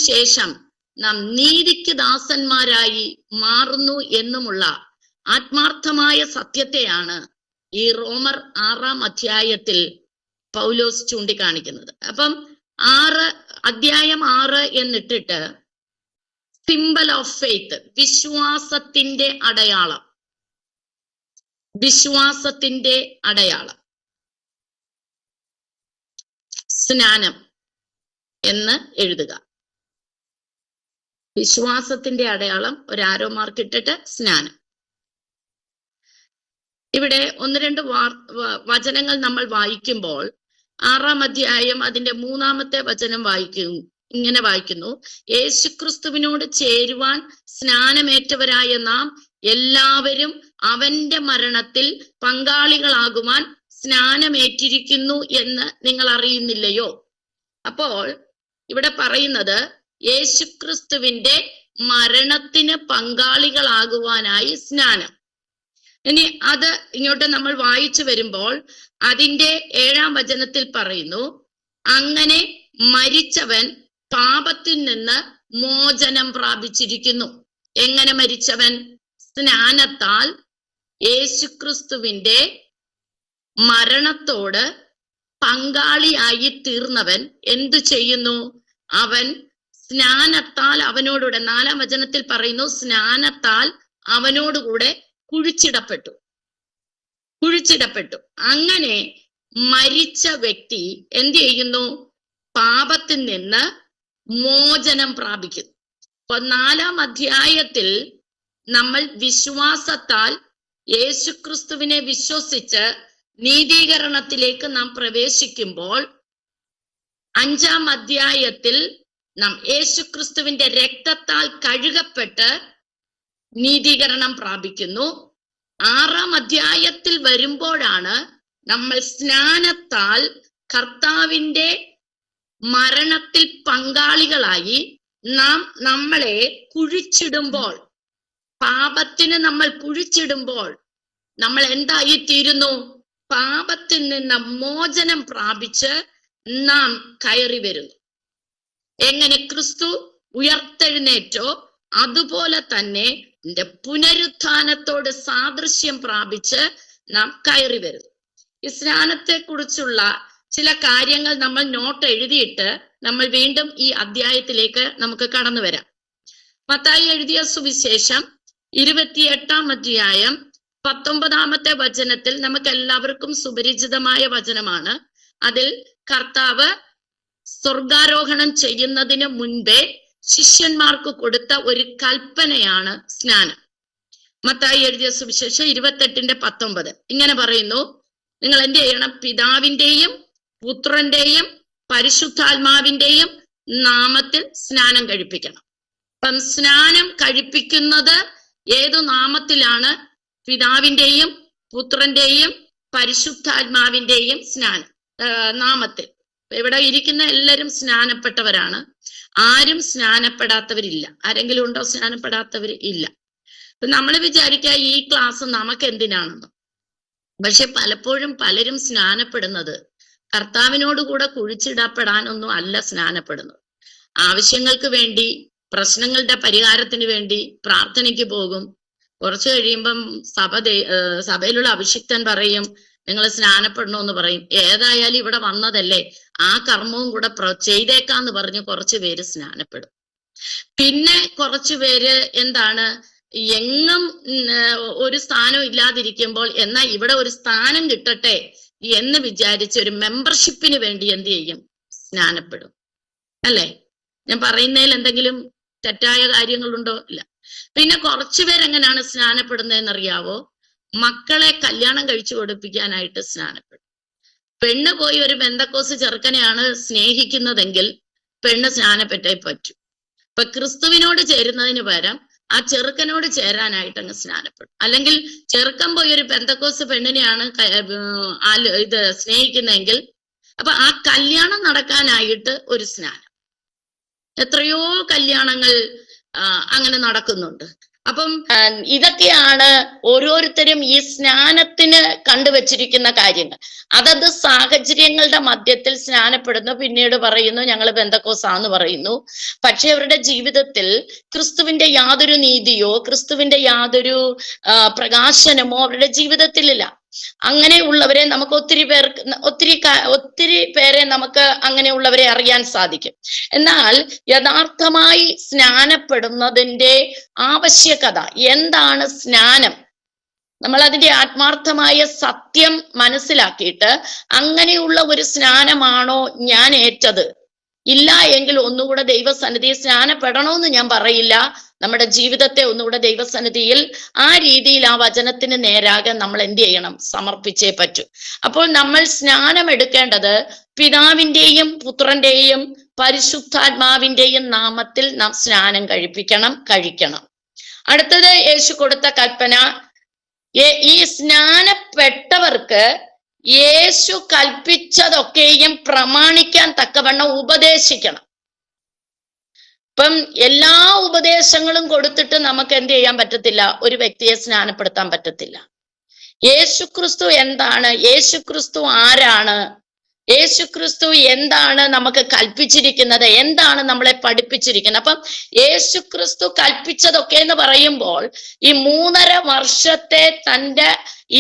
ശേഷം നാം നീതിക്ക് ദാസന്മാരായി മാറുന്നു എന്നുമുള്ള ആത്മാർത്ഥമായ സത്യത്തെയാണ് ഈ റോമർ 6-ാം അധ്യായത്തിൽ പൗലോസ് ചൂണ്ടിക്കാണിക്കുന്നത്. അപ്പം അധ്യായം 6 എന്നിട്ടിട്ട് സിംബൽ ഓഫ് ഫെയ്ത്ത്, വിശ്വാസത്തിന്റെ അടയാളം, വിശ്വാസത്തിന്റെ അടയാളം, സ്നാനം എന്ന് എഴുതുക. വിശ്വാസത്തിന്റെ അടയാളം ഒരു ആരോ മാർക്ക് ഇട്ടിട്ട് സ്നാനം. ഇവിടെ 1-2 വചനങ്ങൾ നമ്മൾ വായിക്കുമ്പോൾ 6-ാം അധ്യായം അതിന്റെ 3-ാമത്തെ വചനം ഇങ്ങനെ വായിക്കുന്നു: യേശുക്രിസ്തുവിനോട് ചേരുവാൻ സ്നാനമേറ്റവരായ നാം എല്ലാവരും അവന്റെ മരണത്തിൽ പങ്കാളികളാകുവാൻ സ്നാനമേറ്റിരിക്കുന്നു എന്ന് നിങ്ങൾ അറിയുന്നില്ലയോ? അപ്പോൾ ഇവിടെ പറയുന്നത് യേശുക്രിസ്തുവിന്റെ മരണത്തിന് പങ്കാളികളാകുവാനായി സ്നാനം. ഇനി അത് ഇങ്ങോട്ട് നമ്മൾ വായിച്ചു വരുമ്പോൾ അതിന്റെ 7-ാം വചനത്തിൽ പറയുന്നു, അങ്ങനെ മരിച്ചവൻ പാപത്തിൽ നിന്ന് മോചനം പ്രാപിച്ചിരിക്കുന്നു. എങ്ങനെ മരിച്ചവൻ? സ്നാനത്താൽ യേശുക്രിസ്തുവിന്റെ മരണത്തോട് പങ്കാളിയായി തീർന്നവൻ എന്തു ചെയ്യുന്നു? അവൻ സ്നാനത്താൽ അവനോടുകൂടെ, 4-ാം വചനത്തിൽ പറയുന്നു, സ്നാനത്താൽ അവനോടുകൂടെ കുഴിച്ചിടപ്പെട്ടു. അങ്ങനെ മരിച്ച വ്യക്തി എന്ത് ചെയ്യുന്നു? പാപത്തിൽ നിന്ന് മോചനം പ്രാപിക്കുന്നു. അപ്പൊ 4-ാം അധ്യായത്തിൽ നമ്മൾ വിശ്വാസത്താൽ യേശുക്രിസ്തുവിനെ വിശ്വസിച്ച് നീതീകരണത്തിലേക്ക് നാം പ്രവേശിക്കുമ്പോൾ 5-ാം അധ്യായത്തിൽ നാം യേശുക്രിസ്തുവിന്റെ രക്തത്താൽ കഴുകപ്പെട്ട് നീതീകരണം പ്രാപിക്കുന്നു. 6-ാം അധ്യായത്തിൽ വരുമ്പോഴാണ് നമ്മൾ സ്നാനത്താൽ കർത്താവിന്റെ മരണത്തിൽ പങ്കാളികളായി നമ്മളെ കുഴിച്ചിടുമ്പോൾ, പാപത്തിന് നമ്മൾ കുഴിച്ചിടുമ്പോൾ നമ്മൾ എന്തായിത്തീരുന്നു? പാപത്തിൽ നിന്ന് മോചനം പ്രാപിച്ച് നാം കയറി വരുന്നു. എങ്ങനെ ക്രിസ്തു ഉയർത്തെഴുന്നേറ്റോ അതുപോലെ തന്നെ പുനരുത്ഥാനത്തോട് സാദൃശ്യം പ്രാപിച്ച് നാം കയറി വരുന്നു. ഈ സ്നാനത്തെ കുറിച്ചുള്ള ചില കാര്യങ്ങൾ നമ്മൾ നോട്ട് എഴുതിയിട്ട് നമ്മൾ വീണ്ടും ഈ അധ്യായത്തിലേക്ക് നമുക്ക് കടന്നു വരാം. മത്തായി എഴുതിയ സുവിശേഷം 28-ാം അധ്യായം 19-ാമത്തെ വചനത്തിൽ നമുക്ക് എല്ലാവർക്കും സുപരിചിതമായ വചനമാണ്. അതിൽ കർത്താവ് സ്വർഗാരോഹണം ചെയ്യുന്നതിന് മുൻപേ ശിഷ്യന്മാർക്ക് കൊടുത്ത ഒരു കൽപ്പനയാണ് സ്നാനം. മത്തായി എഴുതിയ സുവിശേഷം 28-19 ഇങ്ങനെ പറയുന്നു: നിങ്ങൾ എന്ത് ചെയ്യണം? പിതാവിന്റെയും പുത്രന്റെയും പരിശുദ്ധാത്മാവിന്റെയും നാമത്തിൽ സ്നാനം കഴിപ്പിക്കണം. അപ്പം സ്നാനം കഴിപ്പിക്കുന്നത് ഏതു നാമത്തിലാണ്? പിതാവിന്റെയും പുത്രന്റെയും പരിശുദ്ധാത്മാവിന്റെയും നാമത്തിൽ. ഇവിടെ ഇരിക്കുന്ന എല്ലാവരും സ്നാനപ്പെട്ടവരാണ്. ആരും സ്നാനപ്പെടാത്തവരില്ല. ആരെങ്കിലും ഉണ്ടോ സ്നാനപ്പെടാത്തവർ? ഇല്ല. അപ്പൊ നമ്മൾ വിചാരിക്കുക ഈ ക്ലാസ് നമുക്ക് എന്തിനാണെന്ന്. പക്ഷെ പലപ്പോഴും പലരും സ്നാനപ്പെടുന്നത് കർത്താവിനോടുകൂടെ കുഴിച്ചിടപ്പെടാനൊന്നും അല്ല സ്നാനപ്പെടുന്നത്. ആവശ്യങ്ങൾക്ക് വേണ്ടി, പ്രശ്നങ്ങളുടെ പരിഹാരത്തിന് വേണ്ടി പ്രാർത്ഥനയ്ക്ക് പോകും. കുറച്ചു കഴിയുമ്പം സഭയിലുള്ള അഭിഷിക്തൻ പറയും നിങ്ങൾ സ്നാനപ്പെടണമെന്ന് പറയും. ഏതായാലും ഇവിടെ വന്നതല്ലേ, ആ കർമ്മവും കൂടെ ചെയ്തേക്കാന്ന് പറഞ്ഞ് കുറച്ചു പേര് സ്നാനപ്പെടും. പിന്നെ കുറച്ചു പേര് എങ്ങും ഒരു സ്ഥാനം ഇല്ലാതിരിക്കുമ്പോൾ എന്നാ ഇവിടെ ഒരു സ്ഥാനം കിട്ടട്ടെ എന്ന് വിചാരിച്ച് ഒരു മെമ്പർഷിപ്പിന് വേണ്ടി എന്ത് ചെയ്യും? സ്നാനപ്പെടും. അല്ലേ? ഞാൻ പറയുന്നതിൽ എന്തെങ്കിലും തെറ്റായ കാര്യങ്ങളുണ്ടോ? ഇല്ല. പിന്നെ കുറച്ചുപേരെങ്ങനെയാണ് സ്നാനപ്പെടുന്നതെന്നറിയാവോ? മക്കളെ കല്യാണം കഴിച്ചു കൊടുപ്പിക്കാനായിട്ട് സ്നാനപ്പെടും. പെണ്ണ് പോയി ഒരു പെന്തക്കോസ് ചെറുക്കനെയാണ് സ്നേഹിക്കുന്നതെങ്കിൽ പെണ്ണ് സ്നാനപ്പെട്ടേ പറ്റൂ. ഇപ്പൊ ക്രിസ്തുവിനോട് ചേരുന്നതിന് പകരം ആ ചെറുക്കനോട് ചേരാനായിട്ട് അങ്ങ് സ്നാനപ്പെടും. അല്ലെങ്കിൽ ചെറുക്കൻ പോയി ഒരു പെന്തക്കോസ് പെണ്ണിനെയാണ് സ്നേഹിക്കുന്നതെങ്കിൽ അപ്പൊ ആ കല്യാണം നടക്കാനായിട്ട് ഒരു സ്നാനം. എത്രയോ കല്യാണങ്ങൾ അങ്ങനെ നടക്കുന്നുണ്ട്. അപ്പം ഇതൊക്കെയാണ് ഓരോരുത്തരും ഈ സ്നാനത്തിന് കണ്ടുവച്ചിരിക്കുന്ന കാര്യങ്ങൾ. അതത് സാഹചര്യങ്ങളുടെ മധ്യത്തിൽ സ്നാനപ്പെടുന്നു, പിന്നീട് പറയുന്നു ഞങ്ങൾ പെന്തക്കോസാന്ന് പറയുന്നു. പക്ഷെ അവരുടെ ജീവിതത്തിൽ ക്രിസ്തുവിന്റെ യാതൊരു നീതിയോ ക്രിസ്തുവിന്റെ യാതൊരു പ്രകാശനമോ അവരുടെ ജീവിതത്തിലില്ല. അങ്ങനെയുള്ളവരെ നമുക്ക് ഒത്തിരി പേരെ നമുക്ക് അങ്ങനെയുള്ളവരെ അറിയാൻ സാധിക്കും. എന്നാൽ യഥാർത്ഥമായി സ്നാനപ്പെടുന്നതിന്റെ ആവശ്യകത എന്താണ്? സ്നാനം നമ്മൾ അതിന്റെ ആത്മാർത്ഥമായ സത്യം മനസ്സിലാക്കിയിട്ട് അങ്ങനെയുള്ള ഒരു സ്നാനമാണോ ഞാൻ ഏറ്റത്? ഇല്ല എങ്കിൽ ഒന്നുകൂടെ ദൈവസന്നിധിയിൽ സ്നാനപ്പെടണമെന്ന് ഞാൻ പറയില്ല. നമ്മുടെ ജീവിതത്തെ ഒന്നുകൂടെ ദൈവസന്നിധിയിൽ ആ രീതിയിൽ ആ വചനത്തിന് നേരാകെ നമ്മൾ എന്ത് ചെയ്യണം? സമർപ്പിച്ചേ പറ്റൂ. അപ്പോൾ നമ്മൾ സ്നാനം എടുക്കേണ്ടത് പിതാവിന്റെയും പുത്രന്റെയും പരിശുദ്ധാത്മാവിന്റെയും നാമത്തിൽ നാം സ്നാനം കഴിക്കണം. അടുത്തത് യേശു കൊടുത്ത കൽപ്പന, ഈ സ്നാനപ്പെട്ടവർക്ക് യേശു കൽപ്പിച്ചതൊക്കെയും പ്രമാണിക്കാൻ തക്കവണ്ണം ഉപദേശിക്കണം. ഇപ്പം എല്ലാ ഉപദേശങ്ങളും കൊടുത്തിട്ട് നമുക്ക് എന്ത് ചെയ്യാൻ പറ്റത്തില്ല? ഒരു വ്യക്തിയെ സ്നാനപ്പെടുത്താൻ പറ്റത്തില്ല. യേശുക്രിസ്തു എന്താണ്? യേശുക്രിസ്തു ആരാണ്? യേശുക്രിസ്തു എന്താണ് നമുക്ക് കൽപ്പിച്ചിരിക്കുന്നത്? എന്താണ് നമ്മളെ പഠിപ്പിച്ചിരിക്കുന്നത്? അപ്പം യേശുക്രിസ്തു കൽപ്പിച്ചതൊക്കെ എന്ന് പറയുമ്പോൾ ഈ 3.5 വർഷത്തെ തൻ്റെ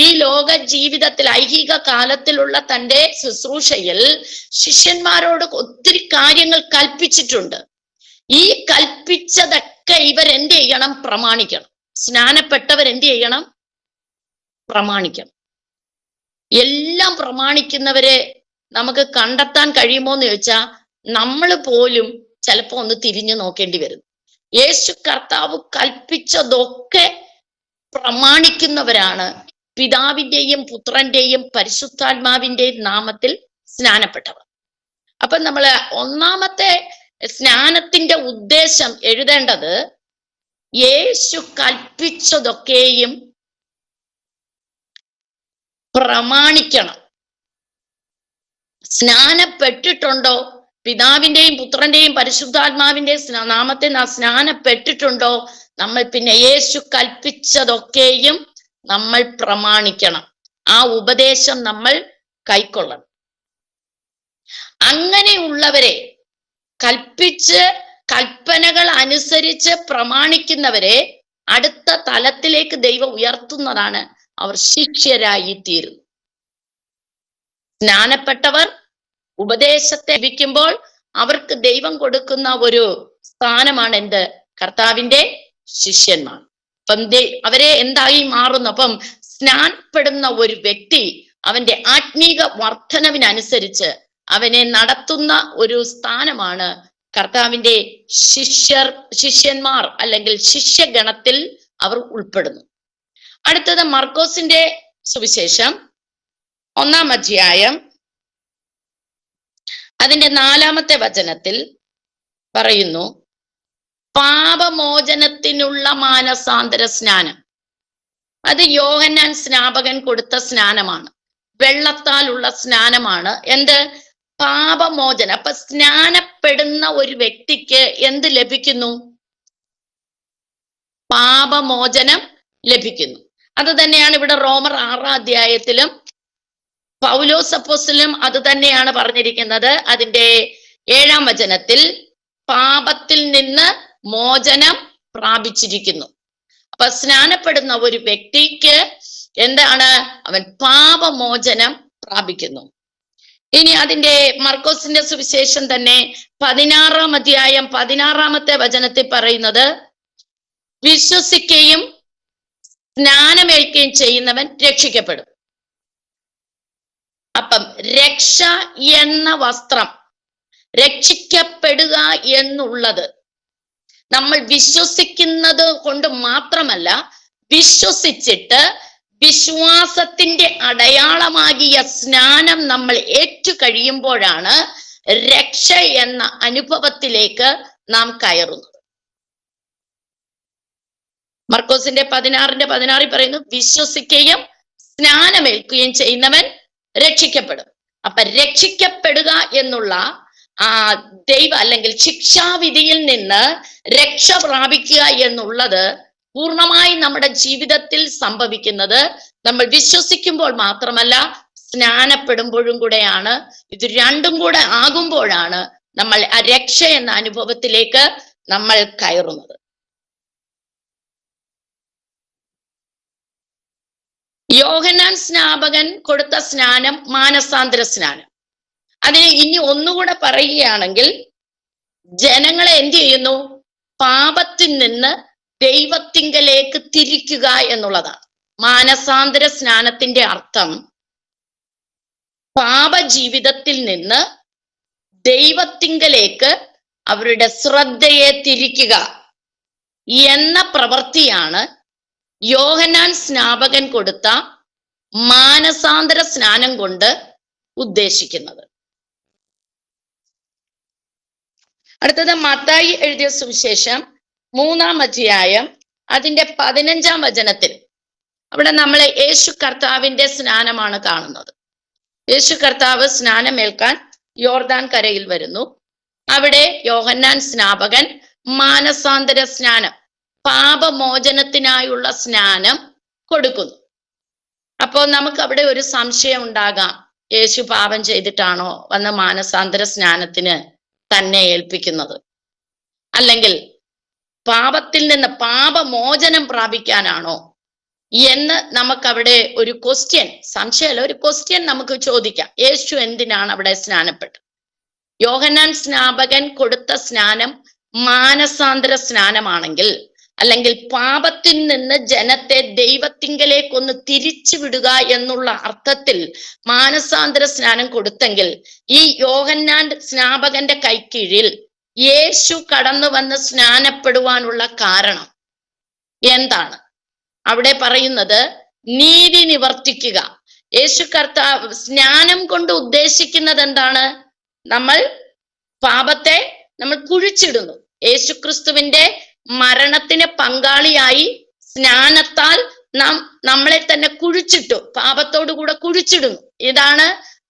ഈ ലോക ജീവിതത്തിൽ ഐഹിക കാലത്തിലുള്ള തൻ്റെ ശുശ്രൂഷയിൽ ശിഷ്യന്മാരോട് ഒത്തിരി കാര്യങ്ങൾ കൽപ്പിച്ചിട്ടുണ്ട്. ഈ കൽപ്പിച്ചതൊക്കെ ഇവരെന്ത് ചെയ്യണം? പ്രമാണിക്കണം. സ്നാനപ്പെട്ടവരെന്ത് ചെയ്യണം? പ്രമാണിക്കണം. എല്ലാം പ്രമാണിക്കുന്നവരെ നമുക്ക് കണ്ടെത്താൻ കഴിയുമോ എന്ന് ചോദിച്ചാൽ നമ്മൾ പോലും ചിലപ്പോ ഒന്ന് തിരിഞ്ഞു നോക്കേണ്ടി വരും. യേശു കർത്താവ് കൽപ്പിച്ചതൊക്കെ പ്രമാണിക്കുന്നവരാണ് പിതാവിന്റെയും പുത്രന്റെയും പരിശുദ്ധാത്മാവിന്റെയും നാമത്തിൽ സ്നാനപ്പെട്ടവർ. അപ്പൊ നമ്മള് ഒന്നാമത്തെ സ്നാനത്തിന്റെ ഉദ്ദേശം എഴുതേണ്ടത് യേശു കൽപ്പിച്ചതൊക്കെയും പ്രമാണിക്കണം. സ്നാനപ്പെട്ടിട്ടുണ്ടോ? പിതാവിന്റെയും പുത്രന്റെയും പരിശുദ്ധാത്മാവിന്റെയും നാമത്തിൽ നാം സ്നാനപ്പെട്ടിട്ടുണ്ടോ? നമ്മൾ പിന്നെ യേശു കൽപ്പിച്ചതൊക്കെയും നമ്മൾ പ്രമാണിക്കണം. ആ ഉപദേശം നമ്മൾ കൈക്കൊള്ളണം. അങ്ങനെയുള്ളവരെ കൽപ്പനകൾ അനുസരിച്ച് പ്രമാണിക്കുന്നവരെ അടുത്ത തലത്തിലേക്ക് ദൈവം ഉയർത്തുന്നതാണ്. അവർ ശിഷ്യരായി തീരുന്നു. സ്നാനപ്പെട്ടവർ ഉപദേശത്തെ ലഭിക്കുമ്പോൾ അവർക്ക് ദൈവം കൊടുക്കുന്ന ഒരു സ്ഥാനമാണ് എന്ത്? കർത്താവിന്റെ ശിഷ്യന്മാർ. അപ്പം അവരെ എന്തായി മാറുന്നു? അപ്പം സ്നാനപ്പെടുന്ന ഒരു വ്യക്തി അവന്റെ ആത്മീക വർധനവിനനുസരിച്ച് അവനെ നടത്തുന്ന ഒരു സ്ഥാനമാണ് കർത്താവിന്റെ ശിഷ്യന്മാർ അല്ലെങ്കിൽ ശിഷ്യഗണത്തിൽ അവർ ഉൾപ്പെടുന്നു. അടുത്തത് മർക്കോസിന്റെ സുവിശേഷം 1-ാം അധ്യായം അതിന്റെ 4-ാമത്തെ വചനത്തിൽ പറയുന്നു, പാപമോചനത്തിനുള്ള മാനസാന്തര സ്നാനം. അത് യോഹന്നാൻ സ്നാപകൻ കൊടുത്ത സ്നാനമാണ്. വെള്ളത്താലുള്ള സ്നാനമാണ്. എന്ത്? പാപമോചനം. അപ്പൊ സ്നാനപ്പെടുന്ന ഒരു വ്യക്തിക്ക് എന്ത് ലഭിക്കുന്നു? പാപമോചനം ലഭിക്കുന്നു. അത് തന്നെയാണ് ഇവിടെ റോമർ 6-ാം അധ്യായത്തിലും പൗലോസ് അപ്പോസ്തലനും അത് തന്നെയാണ് പറഞ്ഞിരിക്കുന്നത്. അതിന്റെ 7-ാം വചനത്തിൽ പാപത്തിൽ നിന്ന് മോചനം പ്രാപിച്ചിരിക്കുന്നു. അപ്പൊ സ്നാനപ്പെടുന്ന ഒരു വ്യക്തിക്ക് എന്താണ്? അവൻ പാപമോചനം പ്രാപിക്കുന്നു. ഇനി അതിന്റെ മർക്കോസിന്റെ സുവിശേഷം തന്നെ 16-ാം അധ്യായം 16-ാമത്തെ വചനത്തിൽ പറയുന്നത്, വിശ്വസിക്കുകയും സ്നാനമേൽക്കുകയും ചെയ്യുന്നവൻ രക്ഷിക്കപ്പെടും. അപ്പം രക്ഷ എന്ന വസ്ത്രം, രക്ഷിക്കപ്പെടുക എന്നുള്ളത് നമ്മൾ വിശ്വസിക്കുന്നത് കൊണ്ട് മാത്രമല്ല, വിശ്വസിച്ചിട്ട് വിശ്വാസത്തിന്റെ അടയാളമാകിയ സ്നാനം നമ്മൾ ഏറ്റു കഴിയുമ്പോഴാണ് രക്ഷ എന്ന അനുഭവത്തിലേക്ക് നാം കയറുന്നത്. മർക്കോസിന്റെ 16-ന്റെ 16 പറയുന്നു, വിശ്വസിക്കുകയും സ്നാനമേൽക്കുകയും ചെയ്യുന്നവൻ രക്ഷിക്കപ്പെടും. അപ്പൊ രക്ഷിക്കപ്പെടുക എന്നുള്ള ദൈവ അല്ലെങ്കിൽ ശിക്ഷാവിധിയിൽ നിന്ന് രക്ഷ പ്രാപിക്കുക എന്നുള്ളത് പൂർണ്ണമായി നമ്മുടെ ജീവിതത്തിൽ സംഭവിക്കുന്നത് നമ്മൾ വിശ്വസിക്കുമ്പോൾ മാത്രമല്ല, സ്നാനപ്പെടുമ്പോഴും കൂടെയാണ്. ഇത് രണ്ടും കൂടെ ആകുമ്പോഴാണ് നമ്മൾ ആ രക്ഷ എന്ന അനുഭവത്തിലേക്ക് നമ്മൾ കയറുന്നത്. യോഹന്നാൻ സ്നാപകൻ കൊടുത്ത സ്നാനം മാനസാന്തര സ്നാനം. അതിന് ഇനി ഒന്നുകൂടെ പറയുകയാണെങ്കിൽ, ജനങ്ങളെ എന്ത് ചെയ്യുന്നു? പാപത്തിൽ നിന്ന് ദൈവത്തിങ്കലേക്ക് തിരിക്കുക എന്നുള്ളതാണ്. മാനസാന്തര സ്നാനത്തിന്റെ അർത്ഥം പാപജീവിതത്തിൽ നിന്ന് ദൈവത്തിങ്കലേക്ക് അവരുടെ ശ്രദ്ധയെ തിരിക്കുക എന്ന പ്രവൃത്തിയാണ് യോഹന്നാൻ സ്നാപകൻ കൊടുത്ത മാനസാന്തര സ്നാനം കൊണ്ട് ഉദ്ദേശിക്കുന്നത്. അടുത്തത് മത്തായി എഴുതിയ സുവിശേഷം 3-ാം അധ്യായം അതിന്റെ 15-ാം വചനത്തിൽ അവിടെ നമ്മൾ യേശു കർത്താവിന്റെ സ്നാനമാണ് കാണുന്നത്. യേശു കർത്താവ് സ്നാനമേൽക്കാൻ യോർദാൻ കരയിൽ വരുന്നു. അവിടെ യോഹന്നാൻ സ്നാപകൻ മാനസാന്തര സ്നാനം, പാപമോചനത്തിനായുള്ള സ്നാനം കൊടുക്കുന്നു. അപ്പോൾ നമുക്ക് അവിടെ ഒരു സംശയം ഉണ്ടാകാം, യേശു പാപം ചെയ്തിട്ടാണോ വന്ന് മാനസാന്തര സ്നാനത്തിന് തന്നെ ഏൽപ്പിക്കുന്നത്? അല്ലെങ്കിൽ പാപത്തിൽ നിന്ന് പാപമോചനം പ്രാപിക്കാനാണോ എന്ന് നമുക്കവിടെ ഒരു ക്വസ്റ്റ്യൻ, സംശയമല്ല, ഒരു ക്വസ്റ്റ്യൻ നമുക്ക് ചോദിക്കാം. യേശു എന്തിനാണ് അവിടെ സ്നാനപ്പെട്ടത്? യോഹന്നാൻ സ്നാപകൻ കൊടുത്ത സ്നാനം മാനസാന്തര സ്നാനമാണെങ്കിൽ, അല്ലെങ്കിൽ പാപത്തിൽ നിന്ന് ജനത്തെ ദൈവത്തിങ്കലേക്കൊന്ന് തിരിച്ചു വിടുക എന്നുള്ള അർത്ഥത്തിൽ മാനസാന്തര സ്നാനം കൊടുത്തെങ്കിൽ, ഈ യോഹന്നാൻ സ്നാപകന്റെ കൈക്കീഴിൽ യേശു കടന്നു വന്ന് സ്നാനപ്പെടുവാനുള്ള കാരണം എന്താണ്? അവിടെ പറയുന്നത് നീതി നിവർത്തിക്കുക. യേശു കർത്താവ് സ്നാനം കൊണ്ട് ഉദ്ദേശിക്കുന്നത് എന്താണ്? നമ്മൾ പാപത്തെ നമ്മൾ കുഴിച്ചിടുന്നു. യേശു ക്രിസ്തുവിന്റെ മരണത്തിന് പങ്കാളിയായി സ്നാനത്താൽ നാം നമ്മളെ തന്നെ കുഴിച്ചിട്ടു, പാപത്തോടു കൂടെ കുഴിച്ചിടുന്നു. ഇതാണ്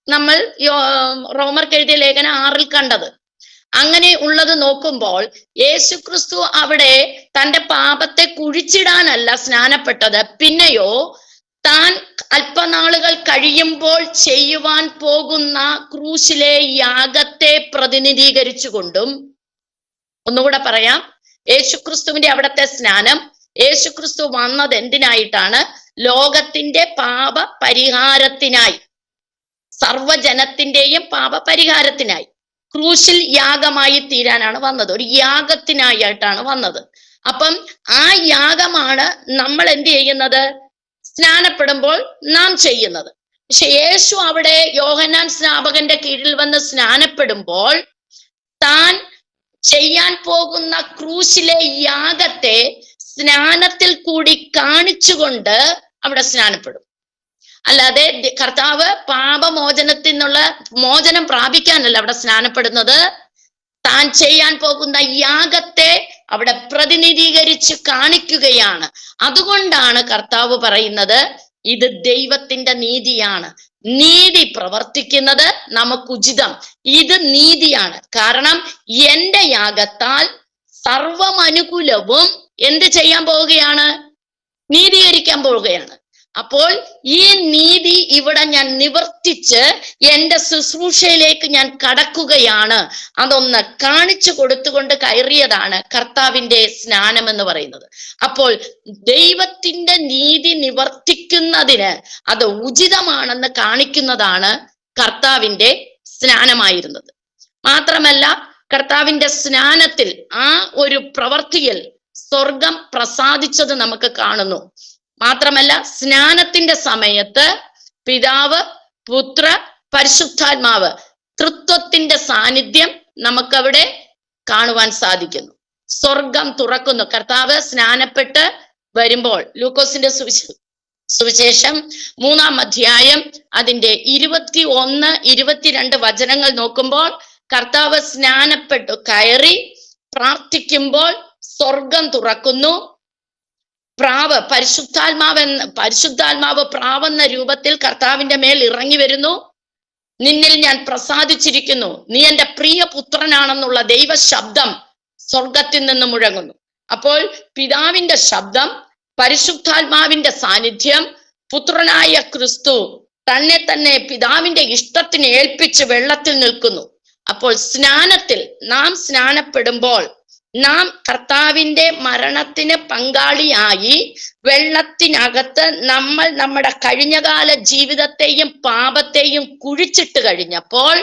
നമ്മൾ റോമർക്ക് എഴുതിയ ലേഖനം 6-ൽ കണ്ടത്. അങ്ങനെ ഉള്ളത് നോക്കുമ്പോൾ യേശു ക്രിസ്തു അവിടെ തന്റെ പാപത്തെ കുഴിച്ചിടാനല്ല സ്നാനപ്പെട്ടത്, പിന്നെയോ താൻ അല്പനാളുകൾ കഴിയുമ്പോൾ ചെയ്യുവാൻ പോകുന്ന ക്രൂശിലെ യാഗത്തെ പ്രതിനിധീകരിച്ചുകൊണ്ടും, ഒന്നുകൂടെ പറയാം, യേശുക്രിസ്തുവിന്റെ അവിടത്തെ സ്നാനം, യേശുക്രിസ്തു വന്നത് എന്തിനായിട്ടാണ്? ലോകത്തിന്റെ പാപ പരിഹാരത്തിനായി, സർവജനത്തിന്റെയും പാപ പരിഹാരത്തിനായി. ക്രൂശിൽ യാഗമായി തീരാനാണ് വന്നത്, ഒരു യാഗത്തിനായിട്ടാണ് വന്നത്. അപ്പം ആ യാഗമാണ് നമ്മൾ എന്ത് ചെയ്യുന്നത്? സ്നാനപ്പെടുമ്പോൾ നാം ചെയ്യുന്നത്. പക്ഷെ യേശു അവിടെ യോഹന്നാൻ സ്നാപകന്റെ കീഴിൽ വന്ന് സ്നാനപ്പെടുമ്പോൾ താൻ ചെയ്യാൻ പോകുന്ന ക്രൂശിലെ യാഗത്തെ സ്നാനത്തിൽ കൂടി കാണിച്ചുകൊണ്ട് അവിടെ സ്നാനപ്പെടും. അല്ലാതെ കർത്താവ് പാപമോചനത്തിൽ നിന്നുള്ള മോചനം പ്രാപിക്കാനല്ല അവിടെ സ്നാനപ്പെടുന്നത്, താൻ ചെയ്യാൻ പോകുന്ന യാഗത്തെ അവിടെ പ്രതിനിധീകരിച്ച് കാണിക്കുകയാണ്. അതുകൊണ്ടാണ് കർത്താവ് പറയുന്നത് ഇത് ദൈവത്തിന്റെ നീതിയാണ്. നീതി പ്രവർത്തിക്കുന്നത് നമുക്കുചിതം, ഇത് നീതിയാണ്. കാരണം എന്റെ യാഗത്താൽ സർവമനുകൂലവും എന്ത് ചെയ്യാൻ പോവുകയാണ്? നീതീകരിക്കാൻ പോവുകയാണ്. അപ്പോൾ ഈ നീതി ഇവിടെ ഞാൻ നിവർത്തിച്ച് എന്റെ ശുശ്രൂഷയിലേക്ക് ഞാൻ കടക്കുകയാണ്. അതൊന്ന് കാണിച്ചു കൊടുത്തുകൊണ്ട് കയറിയതാണ് കർത്താവിന്റെ സ്നാനം എന്ന് പറയുന്നത്. അപ്പോൾ ദൈവത്തിന്റെ നീതി നിവർത്തിക്കുന്നതിന് അത് ഉചിതമാണെന്ന് കാണിക്കുന്നതാണ് കർത്താവിന്റെ സ്നാനമായിരുന്നത്. മാത്രമല്ല, കർത്താവിന്റെ സ്നാനത്തിൽ ആ ഒരു പ്രവൃത്തിയിൽ സ്വർഗം പ്രസാദിച്ചത് നമുക്ക് കാണുന്നു. മാത്രമല്ല, സ്നാനത്തിന്റെ സമയത്ത് പിതാവ്, പുത്ര, പരിശുദ്ധാത്മാവ് തൃത്വത്തിന്റെ സാന്നിധ്യം നമുക്കവിടെ കാണുവാൻ സാധിക്കുന്നു. സ്വർഗം തുറക്കുന്നു. കർത്താവ് സ്നാനപ്പെട്ട് വരുമ്പോൾ ലൂക്കോസിന്റെ സുവിശേഷം 3-ാം അധ്യായം അതിന്റെ 21, 22 വചനങ്ങൾ നോക്കുമ്പോൾ കർത്താവ് സ്നാനപ്പെട്ടു കയറി പ്രാർത്ഥിക്കുമ്പോൾ സ്വർഗം തുറക്കുന്നു. പരിശുദ്ധാത്മാവ് പ്രാവെന്ന രൂപത്തിൽ കർത്താവിന്റെ മേൽ ഇറങ്ങി വരുന്നു. നിന്നിൽ ഞാൻ പ്രസാദിച്ചിരിക്കുന്നു, നീ എന്റെ പ്രിയ പുത്രനാണെന്നുള്ള ദൈവ ശബ്ദം സ്വർഗത്തിൽ നിന്ന് മുഴങ്ങുന്നു. അപ്പോൾ പിതാവിന്റെ ശബ്ദം, പരിശുദ്ധാത്മാവിന്റെ സാന്നിധ്യം, പുത്രനായ ക്രിസ്തു തന്നെ തന്നെ പിതാവിന്റെ ഇഷ്ടത്തിന് ഏൽപ്പിച്ച് വെള്ളത്തിൽ നിൽക്കുന്നു. അപ്പോൾ സ്നാനത്തിൽ നാം സ്നാനപ്പെടുമ്പോൾ നാം കർത്താവിന്റെ മരണത്തിന് പങ്കാളിയായി വെള്ളത്തിനകത്ത് നമ്മൾ നമ്മുടെ കഴിഞ്ഞകാല ജീവിതത്തെയും പാപത്തെയും കുഴിച്ചിട്ട് കഴിഞ്ഞപ്പോൾ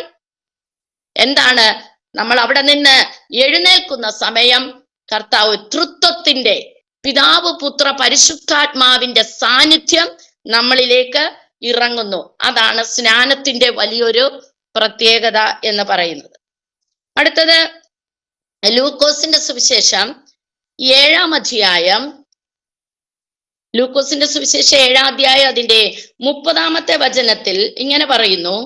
എന്താണ്, നമ്മൾ അവിടെ നിന്ന് എഴുന്നേൽക്കുന്ന സമയം കർത്താവ് തൃത്വത്തിന്റെ പിതാവ് പുത്ര പരിശുദ്ധാത്മാവിന്റെ സാന്നിധ്യം നമ്മളിലേക്ക് ഇറങ്ങുന്നു. അതാണ് സ്നാനത്തിന്റെ വലിയൊരു പ്രത്യേകത എന്ന് പറയുന്നത്. അടുത്തത് ലൂക്കോസിന്റെ സുവിശേഷം 7-ാം അധ്യായം, ലൂക്കോസിന്റെ സുവിശേഷം 7-ാം അധ്യായം അതിന്റെ 30-ാമത്തെ വചനത്തിൽ ഇങ്ങനെ പറയുന്നു: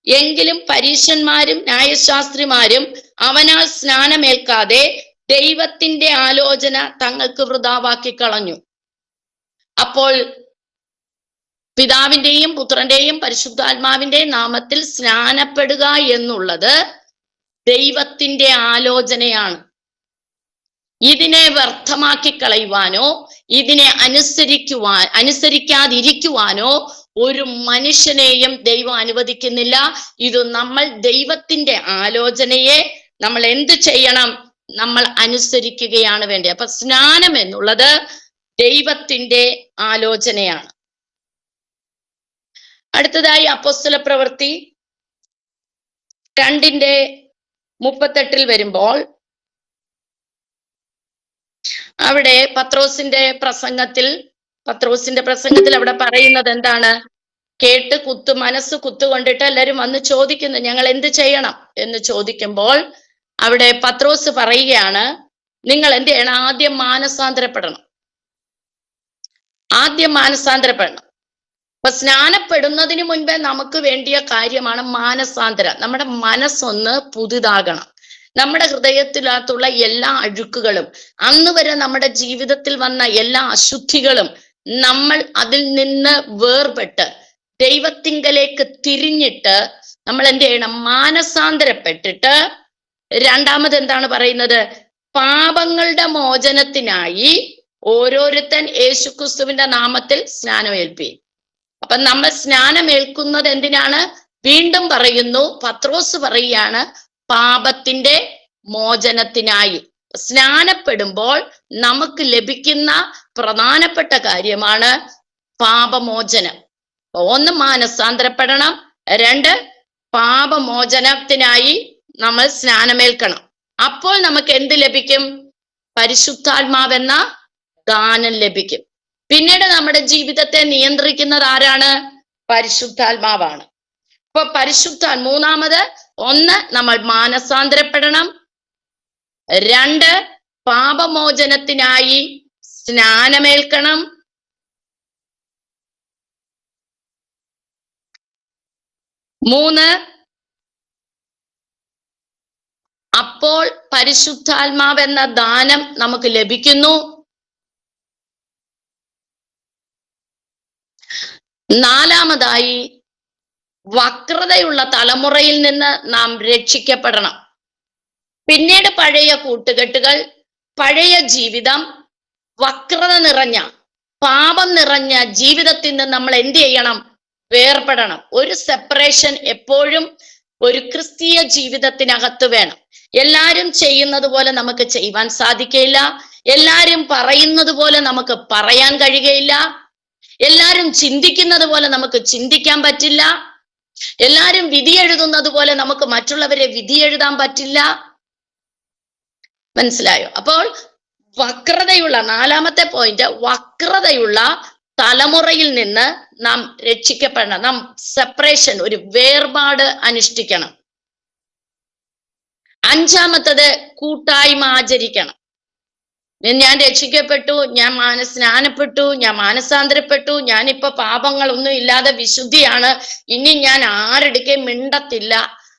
എങ്കിലും പരീശന്മാരും ന്യായശാസ്ത്രിമാരും അവനാൽ സ്നാനമേൽക്കാതെ ദൈവത്തിന്റെ ആലോചന തങ്ങൾക്ക് വൃഥാവാക്കി കളഞ്ഞു. അപ്പോൾ പിതാവിന്റെയും പുത്രന്റെയും പരിശുദ്ധാത്മാവിന്റെയും നാമത്തിൽ സ്നാനപ്പെടുക എന്നുള്ളത് ദൈവത്തിന്റെ ആലോചനയാണ്. ഇതിനെ വ്യർത്ഥമാക്കി കളയുവാനോ ഇതിനെ അനുസരിക്കാതിരിക്കുവാനോ ഒരു മനുഷ്യനെയും ദൈവം അനുവദിക്കുന്നില്ല. ഇത് നമ്മൾ ദൈവത്തിന്റെ ആലോചനയെ നമ്മൾ എന്ത് ചെയ്യണം? നമ്മൾ അനുസരിക്കുകയാണ് വേണ്ടത്. അപ്പൊ സ്നാനം എന്നുള്ളത് ദൈവത്തിന്റെ ആലോചനയാണ്. അടുത്തതായി അപ്പോസ്തല പ്രവൃത്തി 2:38 വരുമ്പോൾ അവിടെ പത്രോസിന്റെ പ്രസംഗത്തിൽ അവിടെ പറയുന്നത് എന്താണ്? കേട്ട് മനസ്സ് കുത്തുകൊണ്ടിട്ട് എല്ലാവരും വന്ന് ചോദിക്കുന്നു, ഞങ്ങൾ എന്ത് ചെയ്യണം എന്ന് ചോദിക്കുമ്പോൾ അവിടെ പത്രോസ് പറയുകയാണ്, നിങ്ങൾ എന്ത് ചെയ്യണം? ആദ്യം മാനസാന്തരപ്പെടണം. അപ്പൊ സ്നാനപ്പെടുന്നതിന് മുൻപേ നമുക്ക് വേണ്ടിയ കാര്യമാണ് മാനസാന്തരം. നമ്മുടെ മനസ്സൊന്ന് പുതുതാകണം. നമ്മുടെ ഹൃദയത്തിനകത്തുള്ള എല്ലാ അഴുക്കുകളും, അന്ന് വരെ നമ്മുടെ ജീവിതത്തിൽ വന്ന എല്ലാ അശുദ്ധികളും നമ്മൾ അതിൽ നിന്ന് വേർപെട്ട് ദൈവത്തിങ്കലേക്ക് തിരിഞ്ഞിട്ട് നമ്മൾ എന്ത് ചെയ്യണം? മാനസാന്തരപ്പെട്ടിട്ട് രണ്ടാമത് എന്താണ് പറയുന്നത്? പാപങ്ങളുടെ മോചനത്തിനായി ഓരോരുത്തൻ യേശുക്രിസ്തുവിന്റെ നാമത്തിൽ സ്നാനമേൽപ്പി. അപ്പൊ നമ്മൾ സ്നാനമേൽക്കുന്നത് എന്തിനാണ്? വീണ്ടും പറയുന്നു, പത്രോസ് പറയുകയാണ്, പാപത്തിന്റെ മോചനത്തിനായി. സ്നാനപ്പെടുമ്പോൾ നമുക്ക് ലഭിക്കുന്ന പ്രധാനപ്പെട്ട കാര്യമാണ് പാപമോചനം. ഒന്ന്, മാനസാന്തരപ്പെടണം. 2, പാപമോചനത്തിനായി നമ്മൾ സ്നാനമേൽക്കണം. അപ്പോൾ നമുക്ക് എന്ത് ലഭിക്കും? പരിശുദ്ധാത്മാവെന്ന ദാനം ലഭിക്കും. പിന്നീട് നമ്മുടെ ജീവിതത്തെ നിയന്ത്രിക്കുന്നത് ആരാണ്? പരിശുദ്ധാത്മാവാണ്. അപ്പൊ മൂന്നാമത്, 1 നമ്മൾ മാനസാന്തരപ്പെടണം. 2 പാപമോചനത്തിനായി സ്നാനമേൽക്കണം. 3 അപ്പോൾ പരിശുദ്ധാത്മാവെന്ന ദാനം നമുക്ക് ലഭിക്കുന്നു. 4 വക്രതയുള്ള തലമുറയിൽ നിന്ന് നാം രക്ഷിക്കപ്പെടണം. പിന്നീട് പഴയ കൂട്ടുകെട്ടുകൾ, പഴയ ജീവിതം, വക്രത നിറഞ്ഞ പാപം നിറഞ്ഞ ജീവിതത്തിൽ നിന്ന് നമ്മൾ എന്ത് ചെയ്യണം? വേർപെടണം. ഒരു സെപ്പറേഷൻ എപ്പോഴും ഒരു ക്രിസ്തീയ ജീവിതത്തിനകത്ത് വേണം. എല്ലാരും ചെയ്യുന്നത് പോലെ നമുക്ക് ചെയ്യുവാൻ സാധിക്കയില്ല. എല്ലാരും പറയുന്നത് പോലെ നമുക്ക് പറയാൻ കഴിയുകയില്ല. എല്ലാരും ചിന്തിക്കുന്നത് പോലെ നമുക്ക് ചിന്തിക്കാൻ പറ്റില്ല. എല്ലാരും വിധി എഴുതുന്നത് പോലെ നമുക്ക് മറ്റുള്ളവരെ വിധി എഴുതാൻ പറ്റില്ല. മനസ്സിലായോ? അപ്പോൾ വക്രതയുള്ള 4-ാമത്തെ പോയിന്റ്, വക്രതയുള്ള തലമുറയിൽ നിന്ന് നാം രക്ഷിക്കപ്പെടണം. നാം സെപ്പറേഷൻ, ഒരു വേർപാട് അനുഷ്ഠിക്കണം. 5-ാമത്തത് കൂട്ടായ്മ ആചരിക്കണം. ഞാൻ രക്ഷിക്കപ്പെട്ടു, ഞാൻ സ്നാനപ്പെട്ടു, ഞാൻ മാനസാന്തരപ്പെട്ടു, ഞാനിപ്പോ പാപങ്ങളൊന്നും ഇല്ലാതെ വിശുദ്ധിയാണ്, ഇനി ഞാൻ ആരെടുക്കെ മിണ്ടത്തില്ല,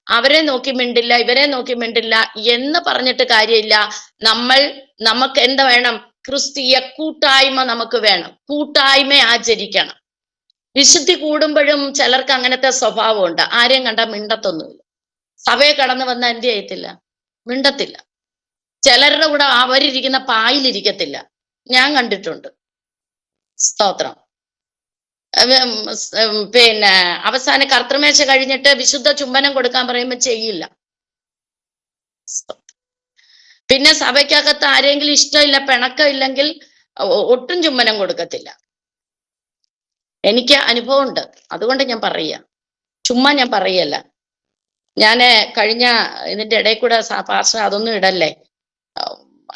അവരെ നോക്കി മിണ്ടില്ല, ഇവരെ നോക്കി മിണ്ടില്ല എന്ന് പറഞ്ഞിട്ട് കാര്യമില്ല. നമുക്ക് എന്താ വേണം? ക്രിസ്തീയ കൂട്ടായ്മ നമുക്ക് വേണം. കൂട്ടായ്മ ആചരിക്കണം. വിശുദ്ധി കൂടുമ്പോഴും ചിലർക്ക് അങ്ങനത്തെ സ്വഭാവമുണ്ട്. ആരെയും കണ്ടാൽ മിണ്ടത്തൊന്നുമില്ല. സഭയെ കടന്നു വന്നാൽ എന്ത് ചെയ്യത്തില്ല? മിണ്ടത്തില്ല. ചിലരുടെ കൂടെ അവരിരിക്കുന്ന പായിലിരിക്കത്തില്ല, ഞാൻ കണ്ടിട്ടുണ്ട്. സ്തോത്രം. പിന്നെ അവസാന കർത്തൃമേശ കഴിഞ്ഞിട്ട് വിശുദ്ധ ചുംബനം കൊടുക്കാൻ പറയുമ്പോൾ ചെയ്യില്ല. പിന്നെ സഭയ്ക്കകത്ത് ആരെങ്കിലും ഇഷ്ടമില്ല, പിണക്കം ഇല്ലെങ്കിൽ ഒട്ടും ചുംബനം കൊടുക്കത്തില്ല. എനിക്ക് അനുഭവം ഉണ്ട്, അതുകൊണ്ട് ഞാൻ പറയുക, ചുമ്മാ ഞാൻ പറയല്ല. ഞാന് കഴിഞ്ഞ ഇതിന്റെ ഇടയിൽ കൂടെ പാസ്റ്റർ അതൊന്നും ഇടല്ലേ,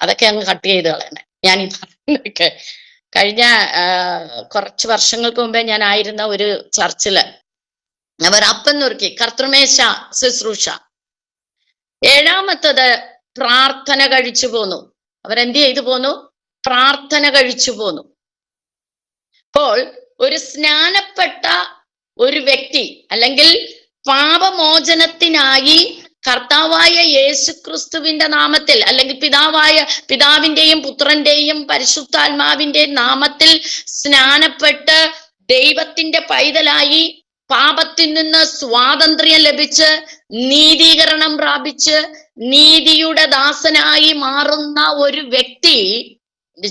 അതൊക്കെ അങ്ങ് കട്ട് ചെയ്ത് കളയണേ. ഞാൻ ഈ പറയുന്നതൊക്കെ കഴിഞ്ഞ കുറച്ച് വർഷങ്ങൾക്ക് മുമ്പേ ഞാൻ ആയിരുന്ന ഒരു ചർച്ചില് അവർ അപ്പം നുറുക്കി കർത്തൃമേശ ശുശ്രൂഷ. ഏഴാമത്തത് പ്രാർത്ഥന കഴിച്ചു പോന്നു. അവരെന്ത് ചെയ്തു പോന്നു? പ്രാർത്ഥന കഴിച്ചു പോന്നു. അപ്പോൾ ഒരു സ്നാനപ്പെട്ട ഒരു വ്യക്തി അല്ലെങ്കിൽ പാപമോചനത്തിനായി കർത്താവായ യേശുക്രിസ്തുവിന്റെ നാമത്തിൽ അല്ലെങ്കിൽ പിതാവിന്റെയും പുത്രന്റെയും പരിശുദ്ധാത്മാവിന്റെയും നാമത്തിൽ സ്നാനപ്പെട്ട് ദൈവത്തിന്റെ പൈതലായി പാപത്തിൽ നിന്ന് സ്വാതന്ത്ര്യം ലഭിച്ച് നീതീകരണം പ്രാപിച്ച് നീതിയുടെ ദാസനായി മാറുന്ന ഒരു വ്യക്തി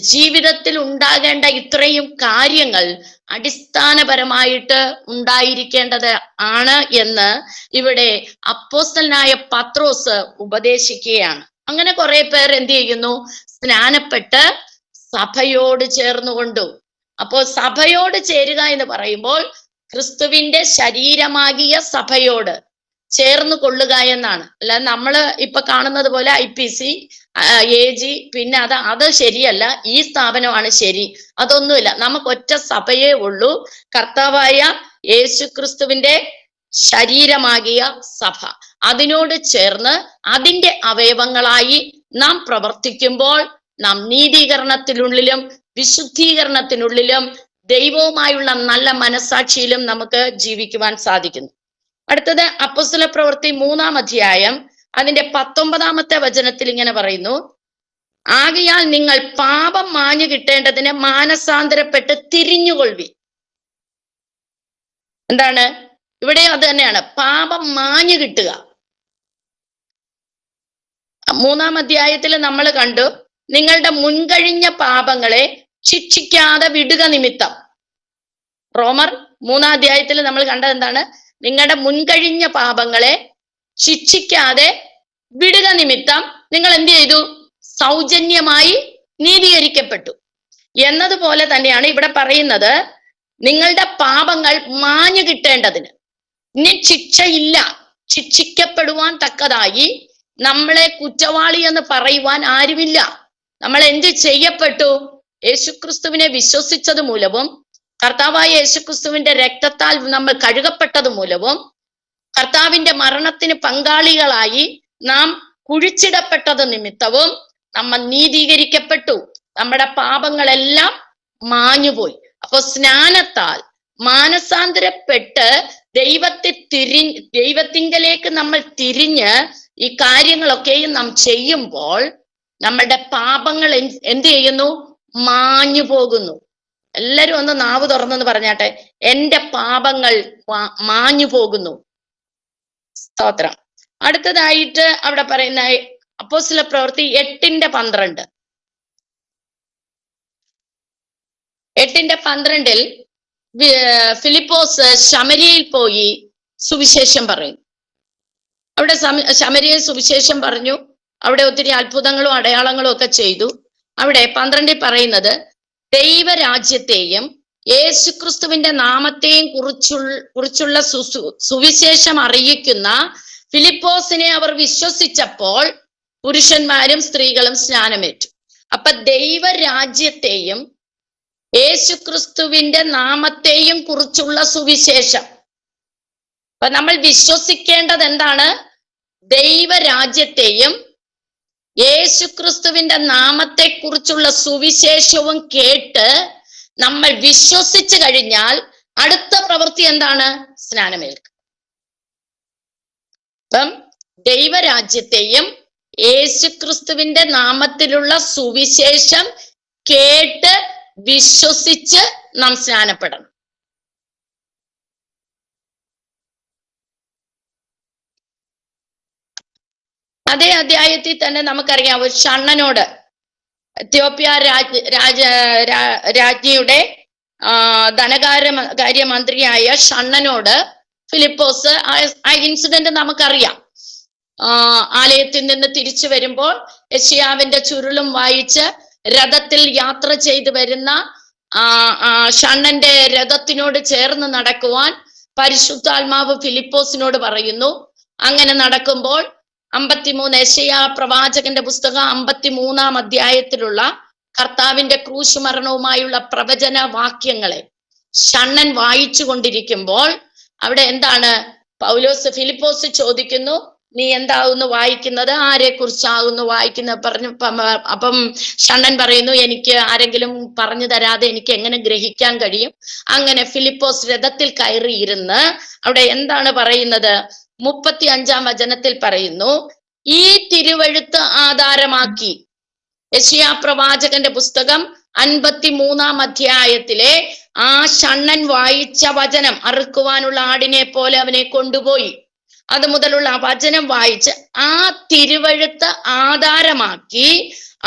ജീവിതത്തിൽ ഉണ്ടാകേണ്ട ഇത്രയും കാര്യങ്ങൾ അടിസ്ഥാനപരമായിട്ട് ഉണ്ടായിരിക്കേണ്ടത് ആണ് എന്ന് ഇവിടെ അപ്പോസ്തലനായ പത്രോസ് ഉപദേശിക്കുകയാണ്. അങ്ങനെ കുറെ പേർ എന്ത് ചെയ്യുന്നു? സ്നാനപ്പെട്ട് സഭയോട് ചേർന്നുകൊണ്ടു. അപ്പോൾ സഭയോട് ചേരുക എന്ന് പറയുമ്പോൾ ക്രിസ്തുവിന്റെ ശരീരമാകിയ സഭയോട് ചേർന്ന് കൊള്ളുക എന്നാണ്. അല്ലാതെ നമ്മള് ഇപ്പൊ കാണുന്നത് പോലെ IPC AG പിന്നെ അത് ശരിയല്ല, ഈ സ്ഥാപനമാണ് ശരി, അതൊന്നുമില്ല. നമുക്ക് ഒറ്റ സഭയേ ഉള്ളൂ, കർത്താവായ യേശുക്രിസ്തുവിന്റെ ശരീരമാകിയ സഭ. അതിനോട് ചേർന്ന് അതിന്റെ അവയവങ്ങളായി നാം പ്രവർത്തിക്കുമ്പോൾ നാം നീതീകരണത്തിനുള്ളിലും വിശുദ്ധീകരണത്തിനുള്ളിലും ദൈവവുമായുള്ള നല്ല മനസ്സാക്ഷിയിലും നമുക്ക് ജീവിക്കുവാൻ സാധിക്കുന്നു. അടുത്തത് അപ്പോസ്തല പ്രവൃത്തി 3-ാം അധ്യായം അതിന്റെ 19-ാമത്തെ വചനത്തിൽ ഇങ്ങനെ പറയുന്നു, ആകയാൽ നിങ്ങൾ പാപം മാഞ്ഞു കിട്ടേണ്ടതിന് മാനസാന്തരപ്പെട്ട് തിരിഞ്ഞുകൊള്ളുവി. എന്താണ് ഇവിടെ? അത് തന്നെയാണ്, പാപം മാഞ്ഞു കിട്ടുക. 3-ാം അധ്യായത്തിൽ നമ്മൾ കണ്ടു, നിങ്ങളുടെ മുൻകഴിഞ്ഞ പാപങ്ങളെ ശിക്ഷിക്കാതെ വിടുക നിമിത്തം. റോമർ 3-ാം അധ്യായത്തിൽ നമ്മൾ കണ്ടത് എന്താണ്? നിങ്ങളുടെ മുൻകഴിഞ്ഞ പാപങ്ങളെ ശിക്ഷിക്കാതെ വിടുക നിമിത്തം നിങ്ങൾ എന്ത് ചെയ്തു? സൗജന്യമായി നീതീകരിക്കപ്പെട്ടു എന്നതുപോലെ തന്നെയാണ് ഇവിടെ പറയുന്നത്, നിങ്ങളുടെ പാപങ്ങൾ മാഞ്ഞു കിട്ടേണ്ടതിന്. ഇനി ശിക്ഷയില്ല, ശിക്ഷിക്കപ്പെടുവാൻ തക്കതായി നമ്മളെ കുറ്റവാളി എന്ന് പറയുവാൻ ആരുമില്ല. നമ്മൾ എന്ത് ചെയ്യപ്പെട്ടു? യേശുക്രിസ്തുവിനെ വിശ്വസിച്ചത് മൂലവും കർത്താവായ യേശുക്രിസ്തുവിന്റെ രക്തത്താൽ നമ്മൾ കഴുകപ്പെട്ടത് മൂലവും കർത്താവിന്റെ മരണത്തിന് പങ്കാളികളായി നാം കുഴിച്ചിടപ്പെട്ടത് നിമിത്തവും നമ്മൾ നീതീകരിക്കപ്പെട്ടു. നമ്മുടെ പാപങ്ങളെല്ലാം മാഞ്ഞുപോയി. അപ്പൊ സ്നാനത്താൽ മാനസാന്തരപ്പെട്ട് ദൈവത്തിങ്കലേക്ക് നമ്മൾ തിരിഞ്ഞ് ഈ കാര്യങ്ങളൊക്കെയും നാം ചെയ്യുമ്പോൾ നമ്മളുടെ പാപങ്ങൾ എന്ത് ചെയ്യുന്നു? മാഞ്ഞു പോകുന്നു. എല്ലാരും ഒന്ന് നാവ് തുറന്നെന്ന് പറഞ്ഞാട്ടെ, എന്റെ പാപങ്ങൾ മാഞ്ഞു പോകുന്നു. സ്തോത്രം. അടുത്തതായിട്ട് അവിടെ പറയുന്ന അപ്പോസ്തല പ്രവൃത്തി 8:12. 8:12 ഫിലിപ്പോസ് ശമര്യയിൽ പോയി സുവിശേഷം പറയും. അവിടെ ശമര്യയിൽ സുവിശേഷം പറഞ്ഞു. അവിടെ ഒത്തിരി അത്ഭുതങ്ങളും അടയാളങ്ങളും ഒക്കെ ചെയ്തു. അവിടെ 12 പറയുന്നത്, ദൈവരാജ്യത്തെയും യേശുക്രിസ്തുവിന്റെ നാമത്തെയും കുറിച്ചുള്ള സുവിശേഷം അറിയിക്കുന്ന ഫിലിപ്പോസിനെ അവർ വിശ്വസിച്ചപ്പോൾ പുരുഷന്മാരും സ്ത്രീകളും സ്നാനമേറ്റു. അപ്പൊ ദൈവരാജ്യത്തെയും യേശുക്രിസ്തുവിന്റെ നാമത്തെയും കുറിച്ചുള്ള സുവിശേഷം. അപ്പൊ നമ്മൾ വിശ്വസിക്കേണ്ടത് എന്താണ്? ദൈവരാജ്യത്തെയും യേശുക്രിസ്തുവിന്റെ നാമത്തെ കുറിച്ചുള്ള സുവിശേഷവും കേട്ട് നമ്മൾ വിശ്വസിച്ചു കഴിഞ്ഞാൽ അടുത്ത പ്രവൃത്തി എന്താണ്? സ്നാനമേൽക്കുക. അപ്പം ദൈവരാജ്യത്തെയും യേശുക്രിസ്തുവിന്റെ നാമത്തിലുള്ള സുവിശേഷം കേട്ട് വിശ്വസിച്ച് നാം സ്നാനപ്പെടണം. അതേ അധ്യായത്തിൽ തന്നെ നമുക്കറിയാം, ഒരു ഷണ്ണനോട്, എത്യോപ്യ രാജ്ഞിയുടെ ധനകാര്യമന്ത്രിയായ ഷണ്ണനോട് ഫിലിപ്പോസ് ആ ഇൻസിഡന്റ് നമുക്കറിയാം. ആലയത്തിൽ നിന്ന് തിരിച്ചു വരുമ്പോൾ യെശയ്യാവിന്റെ ചുരുളും വായിച്ച് രഥത്തിൽ യാത്ര ചെയ്തു വരുന്ന ഷണ്ണന്റെ രഥത്തിനോട് ചേർന്ന് നടക്കുവാൻ പരിശുദ്ധാത്മാവ് ഫിലിപ്പോസിനോട് പറയുന്നു. അങ്ങനെ നടക്കുമ്പോൾ 53 യെശയ്യാ പ്രവാചകന്റെ പുസ്തകം 53-ാം അധ്യായത്തിലുള്ള കർത്താവിന്റെ ക്രൂശ് മരണവുമായുള്ള പ്രവചന വാക്യങ്ങളെ ഷണ്ണൻ വായിച്ചു കൊണ്ടിരിക്കുമ്പോൾ അവിടെ എന്താണ് ഫിലിപ്പോസ് ചോദിക്കുന്നു, നീ എന്താകുന്നു വായിക്കുന്നത്, ആരെ കുറിച്ചാകുന്നു വായിക്കുന്നത് പറഞ്ഞു. അപ്പം ഷണ്ണൻ പറയുന്നു, എനിക്ക് ആരെങ്കിലും പറഞ്ഞു തരാതെ എനിക്ക് എങ്ങനെ ഗ്രഹിക്കാൻ കഴിയും. അങ്ങനെ ഫിലിപ്പോസ് രഥത്തിൽ കയറിയിരുന്ന് അവിടെ എന്താണ് പറയുന്നത്, 35-ാം വചനത്തിൽ പറയുന്നു, ഈ തിരുവഴുത്ത് ആധാരമാക്കി യെശയ്യാ പ്രവാചകന്റെ പുസ്തകം 53-ാം അധ്യായത്തിലെ ആ ഷണ്ണൻ വായിച്ച വചനം, അറുക്കുവാനുള്ള ആടിനെ പോലെ അവനെ കൊണ്ടുപോയി, അത് മുതലുള്ള വചനം വായിച്ച് ആ തിരുവഴുത്ത് ആധാരമാക്കി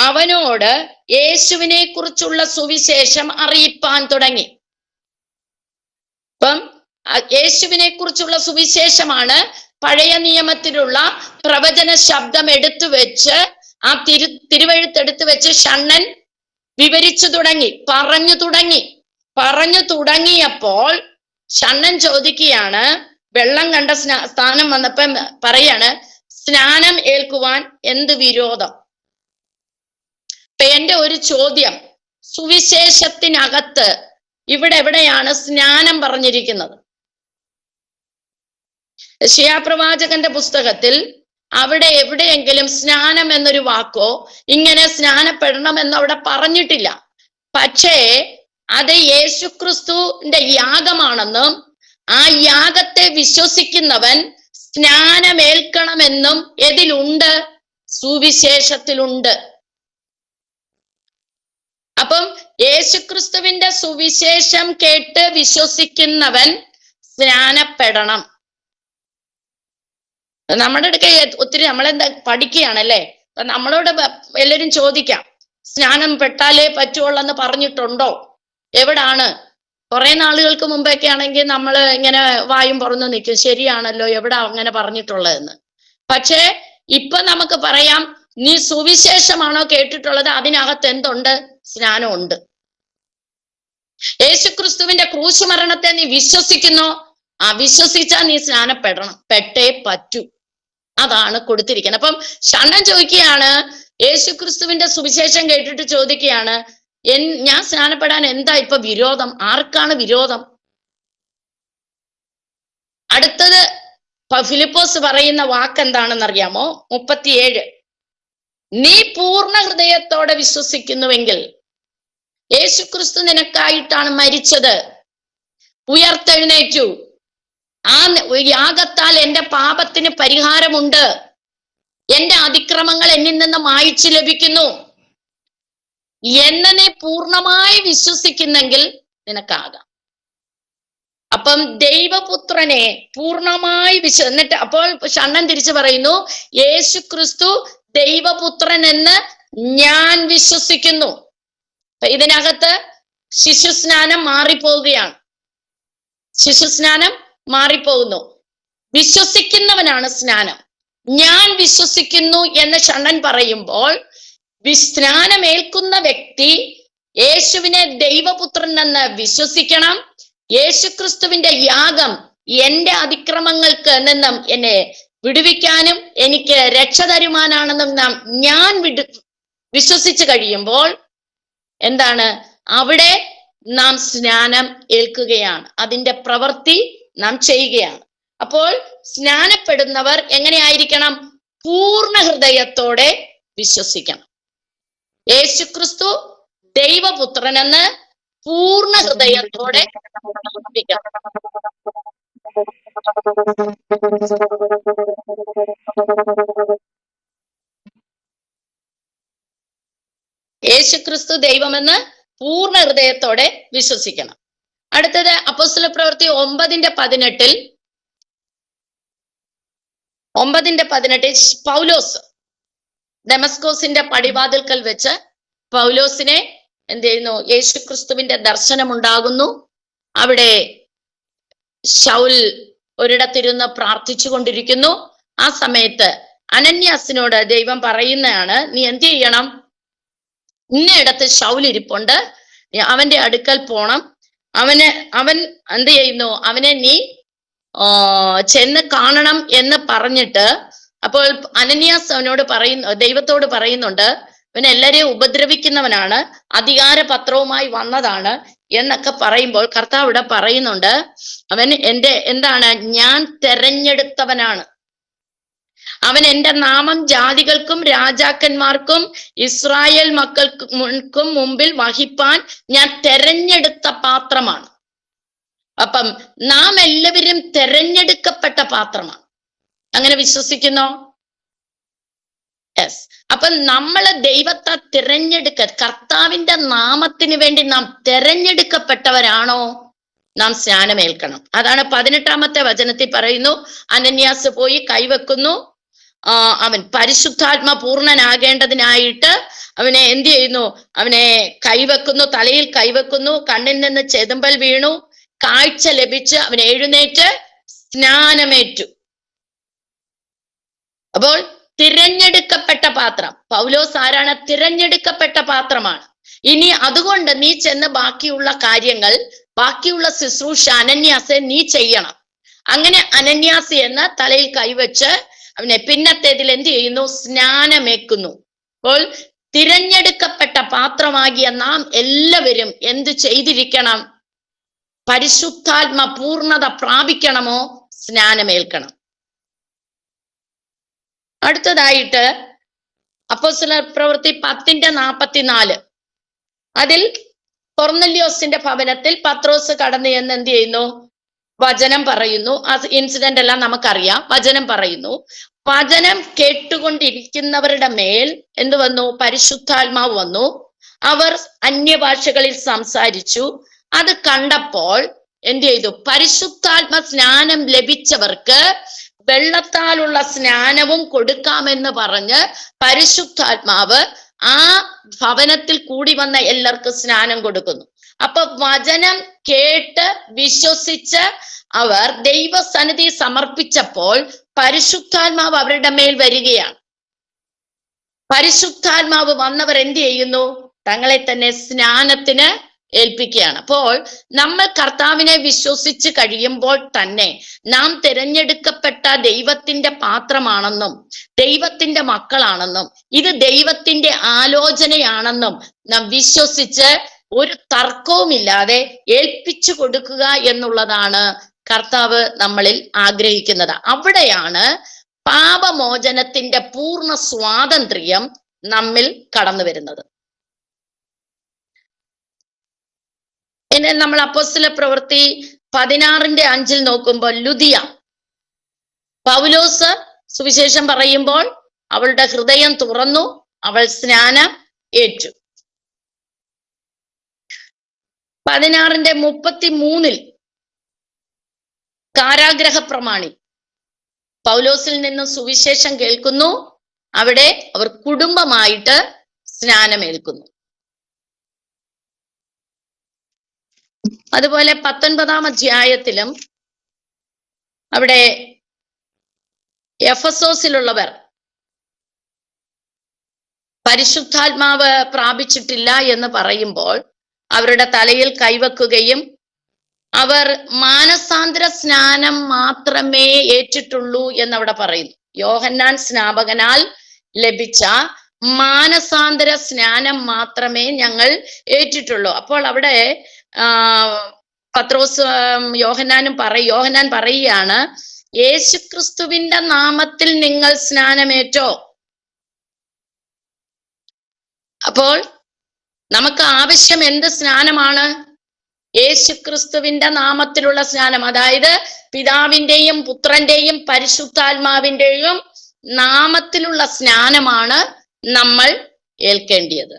അവനോട് യേശുവിനെ കുറിച്ചുള്ള സുവിശേഷം അറിയിപ്പാൻ തുടങ്ങി. അപ്പം യേശുവിനെ കുറിച്ചുള്ള സുവിശേഷമാണ് പഴയ നിയമത്തിലുള്ള പ്രവചന ശബ്ദം എടുത്തു വെച്ച് ആ തിരുവഴുത്തെടുത്തു വെച്ച് ഷണ്ണൻ വിവരിച്ചു തുടങ്ങി, പറഞ്ഞു തുടങ്ങിയപ്പോൾ ഷണ്ണൻ ചോദിക്കുകയാണ്, വെള്ളം കണ്ട സ്ഥാനം വന്നപ്പം പറയാണ്, സ്നാനം ഏൽക്കുവാൻ എന്ത് വിരോധം? അപ്പൊ എന്റെ ഒരു ചോദ്യം, സുവിശേഷത്തിനകത്ത് ഇവിടെ എവിടെയാണ് സ്നാനം പറഞ്ഞിരിക്കുന്നത്? യെശയ്യാ പ്രവാചകന്റെ പുസ്തകത്തിൽ അവിടെ എവിടെയെങ്കിലും സ്നാനം എന്നൊരു വാക്കോ ഇങ്ങനെ സ്നാനപ്പെടണം എന്നവിടെ പറഞ്ഞിട്ടില്ല. പക്ഷേ അത് യേശുക്രിസ്തുവിന്റെ യാഗമാണെന്നും ആ യാഗത്തെ വിശ്വസിക്കുന്നവൻ സ്നാനമേൽക്കണമെന്നും ഇതിലുണ്ട്, സുവിശേഷത്തിലുണ്ട്. അപ്പം യേശുക്രിസ്തുവിന്റെ സുവിശേഷം കേട്ട് വിശ്വസിക്കുന്നവൻ സ്നാനപ്പെടണം. നമ്മുടെ അടുക്ക ഒത്തിരി നമ്മളെന്താ പഠിക്കുകയാണല്ലേ, അപ്പൊ നമ്മളോട് എല്ലാരും ചോദിക്കാം, സ്നാനം പെട്ടാലേ പറ്റുള്ളെന്ന് പറഞ്ഞിട്ടുണ്ടോ? എവിടാണ്? കുറെ നാളുകൾക്ക് മുമ്പൊക്കെ ആണെങ്കിൽ നമ്മൾ ഇങ്ങനെ വായും പുറന്നു നിൽക്കും, ശരിയാണല്ലോ, എവിടാ അങ്ങനെ പറഞ്ഞിട്ടുള്ളതെന്ന്. പക്ഷേ ഇപ്പൊ നമുക്ക് പറയാം, നീ സുവിശേഷമാണോ കേട്ടിട്ടുള്ളത്, അതിനകത്ത് എന്തുണ്ട്? സ്നാനമുണ്ട്. യേശുക്രിസ്തുവിന്റെ ക്രൂശ് മരണത്തെ നീ വിശ്വസിക്കുന്നോ? ആ വിശ്വസിച്ചാൽ നീ സ്നാനപ്പെടണം, പെട്ടേ പറ്റൂ. അതാണ് കൊടുത്തിരിക്കുന്നത്. അപ്പം ഷണ്ണൻ ചോദിക്കുകയാണ്, യേശുക്രിസ്തുവിന്റെ സുവിശേഷം കേട്ടിട്ട് ചോദിക്കുകയാണ്, ഞാൻ സ്നാനപ്പെടാൻ എന്താ ഇപ്പൊ വിരോധം? ആർക്കാണ് വിരോധം? അടുത്തത് ഫിലിപ്പോസ് പറയുന്ന വാക്ക് എന്താണെന്നറിയാമോ? 37, നീ പൂർണ്ണ ഹൃദയത്തോടെ വിശ്വസിക്കുന്നുവെങ്കിൽ യേശുക്രിസ്തു നിനക്കായിട്ടാണ് മരിച്ചത്, ഉയർത്തെഴുന്നേറ്റു, ആ യാഗത്താൽ എന്റെ പാപത്തിന് പരിഹാരമുണ്ട്, എന്റെ അതിക്രമങ്ങൾ എന്നിൽ നിന്ന് മായ്ച്ചു ലഭിക്കുന്നു എന്ന് നീ പൂർണ്ണമായി വിശ്വസിക്കുന്നെങ്കിൽ നിനക്കാകാം. അപ്പം ദൈവപുത്രനെ പൂർണ്ണമായി എന്നിട്ട് അപ്പോൾ ഷണ്ണൻ തിരിച്ചു പറയുന്നു, യേശുക്രിസ്തു ദൈവപുത്രൻ എന്ന് ഞാൻ വിശ്വസിക്കുന്നു. ഇതിനകത്ത് ശിശുസ്നാനം മാറിപ്പോവുകയാണ്, ശിശുസ്നാനം മാറിപ്പോകുന്നു. വിശ്വസിക്കുന്നവനാണ് സ്നാനം. ഞാൻ വിശ്വസിക്കുന്നു എന്ന് ഷണ്ണൻ പറയുമ്പോൾ സ്നാനമേൽക്കുന്ന വ്യക്തി യേശുവിനെ ദൈവപുത്രൻ എന്ന് വിശ്വസിക്കണം. യേശുക്രിസ്തുവിന്റെ യാഗം എന്റെ അതിക്രമങ്ങൾക്ക് നിന്നും എന്നെ വിടുവിക്കാനും എനിക്ക് രക്ഷ തരുവാനാണെന്നും ഞാൻ വിശ്വസിച്ചു കഴിയുമ്പോൾ എന്താണ്? അവിടെ നാം സ്നാനം ഏൽക്കുകയാണ്, അതിന്റെ പ്രവൃത്തി നാം ചെയ്യുകയാണ്. അപ്പോൾ സ്നാനപ്പെടുന്നവർ എങ്ങനെയായിരിക്കണം? പൂർണ്ണ ഹൃദയത്തോടെ വിശ്വസിക്കണം. യേശുക്രിസ്തു ദൈവപുത്രനെന്ന് പൂർണ്ണ ഹൃദയത്തോടെ വിശ്വസിക്കണം. യേശുക്രിസ്തു ദൈവമെന്ന് പൂർണ്ണ ഹൃദയത്തോടെ വിശ്വസിക്കണം. അടുത്തത് അപ്പോസ്തല പ്രവൃത്തി 9:18 പൗലോസ് ഡെമസ്കോസിന്റെ പടിവാതിൽക്കൽ വെച്ച് പൗലോസിനെ എന്ത് ചെയ്യുന്നു? യേശുക്രിസ്തുവിന്റെ ദർശനം ഉണ്ടാകുന്നു. അവിടെ ശൗൽ ഒരിടത്തിരുന്ന് പ്രാർത്ഥിച്ചു കൊണ്ടിരിക്കുന്നു. ആ സമയത്ത് അനന്യാസിനോട് ദൈവം പറയുന്നതാണ്, നീ എന്ത് ചെയ്യണം? ഇന്നയിടത്ത് ശൗൽ ഇരിപ്പുണ്ട്, അവന്റെ അടുക്കൽ പോണം. അവൻ എന്ത് ചെയ്യുന്നു? അവനെ നീ ചെന്ന് കാണണം എന്ന് പറഞ്ഞിട്ട്, അപ്പോൾ അനന്യാസ് അവനോട് ദൈവത്തോട് പറയുന്നുണ്ട്, ഇവൻ എല്ലാരെയും ഉപദ്രവിക്കുന്നവനാണ്, അധികാരപത്രവുമായി വന്നതാണ് എന്നൊക്കെ പറയുമ്പോൾ കർത്താവ് ഇവിടെ പറയുന്നുണ്ട്, അവൻ എന്താണ്? ഞാൻ തെരഞ്ഞെടുത്തവനാണ്. അവൻ എന്റെ നാമം ജാതികൾക്കും രാജാക്കന്മാർക്കും ഇസ്രായേൽ മക്കൾക്കും മുമ്പിൽ വഹിപ്പാൻ ഞാൻ തെരഞ്ഞെടുത്ത പാത്രമാണ്. അപ്പം നാം എല്ലാവരും തെരഞ്ഞെടുക്കപ്പെട്ട പാത്രമാണ്. അങ്ങനെ വിശ്വസിക്കുന്നോ? യെസ്. അപ്പൊ നമ്മള് ദൈവത്തെ കർത്താവിന്റെ നാമത്തിന് വേണ്ടി നാം തെരഞ്ഞെടുക്കപ്പെട്ടവരാണോ? നാം സ്നാനമേൽക്കണം. അതാണ് 18-ാമത്തെ വചനത്തിൽ പറയുന്നു, അനന്യാസ് പോയി കൈവെക്കുന്നു. അവൻ പരിശുദ്ധാത്മ പൂർണ്ണനാകേണ്ടതിനായിട്ട് അവനെ എന്ത് ചെയ്യുന്നു? അവനെ കൈവെക്കുന്നു, തലയിൽ കൈവെക്കുന്നു. കണ്ണിൽ നിന്ന് ചെതുമ്പൽ വീണു, കാഴ്ച ലഭിച്ച് അവൻ എഴുന്നേറ്റ് സ്നാനമേറ്റു. അപ്പോൾ തിരഞ്ഞെടുക്കപ്പെട്ട പാത്രം. പൗലോസ് ആരാണ്? തിരഞ്ഞെടുക്കപ്പെട്ട പാത്രമാണ്. ഇനി അതുകൊണ്ട് നീ ചെന്ന് ബാക്കിയുള്ള കാര്യങ്ങൾ, ബാക്കിയുള്ള ശുശ്രൂഷ അനന്യാസെ നീ ചെയ്യണം. അങ്ങനെ അനന്യാസ് എന്ന് തലയിൽ കൈവച്ച് അവനെ പിന്നത്തേതിൽ എന്ത് ചെയ്യുന്നു? സ്നാനമേക്കുന്നു. അപ്പോൾ തിരഞ്ഞെടുക്കപ്പെട്ട പാത്രമാകിയ നാം എല്ലാവരും എന്ത് ചെയ്തിരിക്കണം? പരിശുദ്ധാത്മ പൂർണ്ണത പ്രാപിക്കണമോ? സ്നാനമേൽക്കണം. അടുത്തതായിട്ട് അപ്പോസ്തലർ പ്രവൃത്തി 10:44. അതിൽ കൊർന്നല്യോസിന്റെ ഭവനത്തിൽ പത്രോസ് കടന്നു എന്ന് എന്ത് ചെയ്യുന്നു? വചനം പറയുന്നു. ആ ഇൻസിഡന്റ് എല്ലാം നമുക്കറിയാം. വചനം പറയുന്നു. വചനം കേട്ടുകൊണ്ടിരിക്കുന്നവരുടെ മേൽ എന്ത് വന്നു? പരിശുദ്ധാത്മാവ് വന്നു. അവർ അന്യഭാഷകളിൽ സംസാരിച്ചു. അത് കണ്ടപ്പോൾ എന്ത് ചെയ്തു? പരിശുദ്ധാത്മ സ്നാനം ലഭിച്ചവർക്ക് വെള്ളത്താലുള്ള സ്നാനവും കൊടുക്കാമെന്ന് പറഞ്ഞ് പരിശുദ്ധാത്മാവ് ആ ഭവനത്തിൽ കൂടി വന്ന എല്ലാവർക്കും സ്നാനം കൊടുക്കുന്നു. അപ്പൊ വചനം കേട്ട് വിശ്വസിച്ച് അവർ ദൈവസന്നിധി സമർപ്പിച്ചപ്പോൾ പരിശുദ്ധാത്മാവ് അവരുടെ മേൽ വരികയാണ്. പരിശുദ്ധാത്മാവ് വന്നവർ എന്ത് ചെയ്യുന്നു? തങ്ങളെ തന്നെ സ്നാനത്തിന് ഏൽപ്പിക്കുകയാണ്. അപ്പോൾ നമ്മൾ കർത്താവിനെ വിശ്വസിച്ച് കഴിയുമ്പോൾ തന്നെ നാം തിരഞ്ഞെടുക്കപ്പെട്ട ദൈവത്തിന്റെ പാത്രമാണെന്നും ദൈവത്തിന്റെ മക്കളാണെന്നും ഇത് ദൈവത്തിന്റെ ആലോചനയാണെന്നും നാം വിശ്വസിച്ച് ഒരു തർക്കവുമില്ലാതെ ഏൽപ്പിച്ചു കൊടുക്കുക എന്നുള്ളതാണ് കർത്താവ് നമ്മളിൽ ആഗ്രഹിക്കുന്നത്. അവിടെയാണ് പാപമോചനത്തിന്റെ പൂർണ്ണ സ്വാതന്ത്ര്യം നമ്മിൽ കടന്നു വരുന്നത്. ഇനി നമ്മൾ അപ്പോസ്തല പ്രവൃത്തി 16:5 നോക്കുമ്പോൾ ലുദിയ പൗലോസ് സുവിശേഷം പറയുമ്പോൾ അവളുടെ ഹൃദയം തുറന്നു, അവൾ സ്നാനം ഏറ്റു. 16:33 കാരാഗ്രഹ പ്രമാണി പൗലോസിൽ നിന്ന് സുവിശേഷം കേൾക്കുന്നു. അവിടെ അവർ കുടുംബമായിട്ട് സ്നാനമേൽക്കുന്നു. അതുപോലെ 19-ാം അധ്യായത്തിലും അവിടെ എഫെസോസിലുള്ളവർ പരിശുദ്ധാത്മാവ് പ്രാപിച്ചിട്ടില്ല എന്ന് പറയുമ്പോൾ അവരുടെ തലയിൽ കൈവെക്കുകയും അവർ മാനസാന്തര സ്നാനം മാത്രമേ ഏറ്റിട്ടുള്ളൂ എന്നവിടെ പറയുന്നു. യോഹന്നാൻ സ്നാപകനാൽ ലഭിച്ച മാനസാന്തര സ്നാനം മാത്രമേ ഞങ്ങൾ ഏറ്റിട്ടുള്ളൂ. അപ്പോൾ അവിടെ പത്രോസ് യോഹന്നാൻ പറയുകയാണ്, യേശുക്രിസ്തുവിന്റെ നാമത്തിൽ നിങ്ങൾ സ്നാനമേറ്റോ? അപ്പോൾ നമുക്ക് ആവശ്യം എന്ത് സ്നാനമാണ്? യേശുക്രിസ്തുവിന്റെ നാമത്തിലുള്ള സ്നാനം. അതായത് പിതാവിന്റെയും പുത്രന്റെയും പരിശുദ്ധാത്മാവിന്റെയും നാമത്തിലുള്ള സ്നാനമാണ് നമ്മൾ ഏൽക്കേണ്ടിയത്.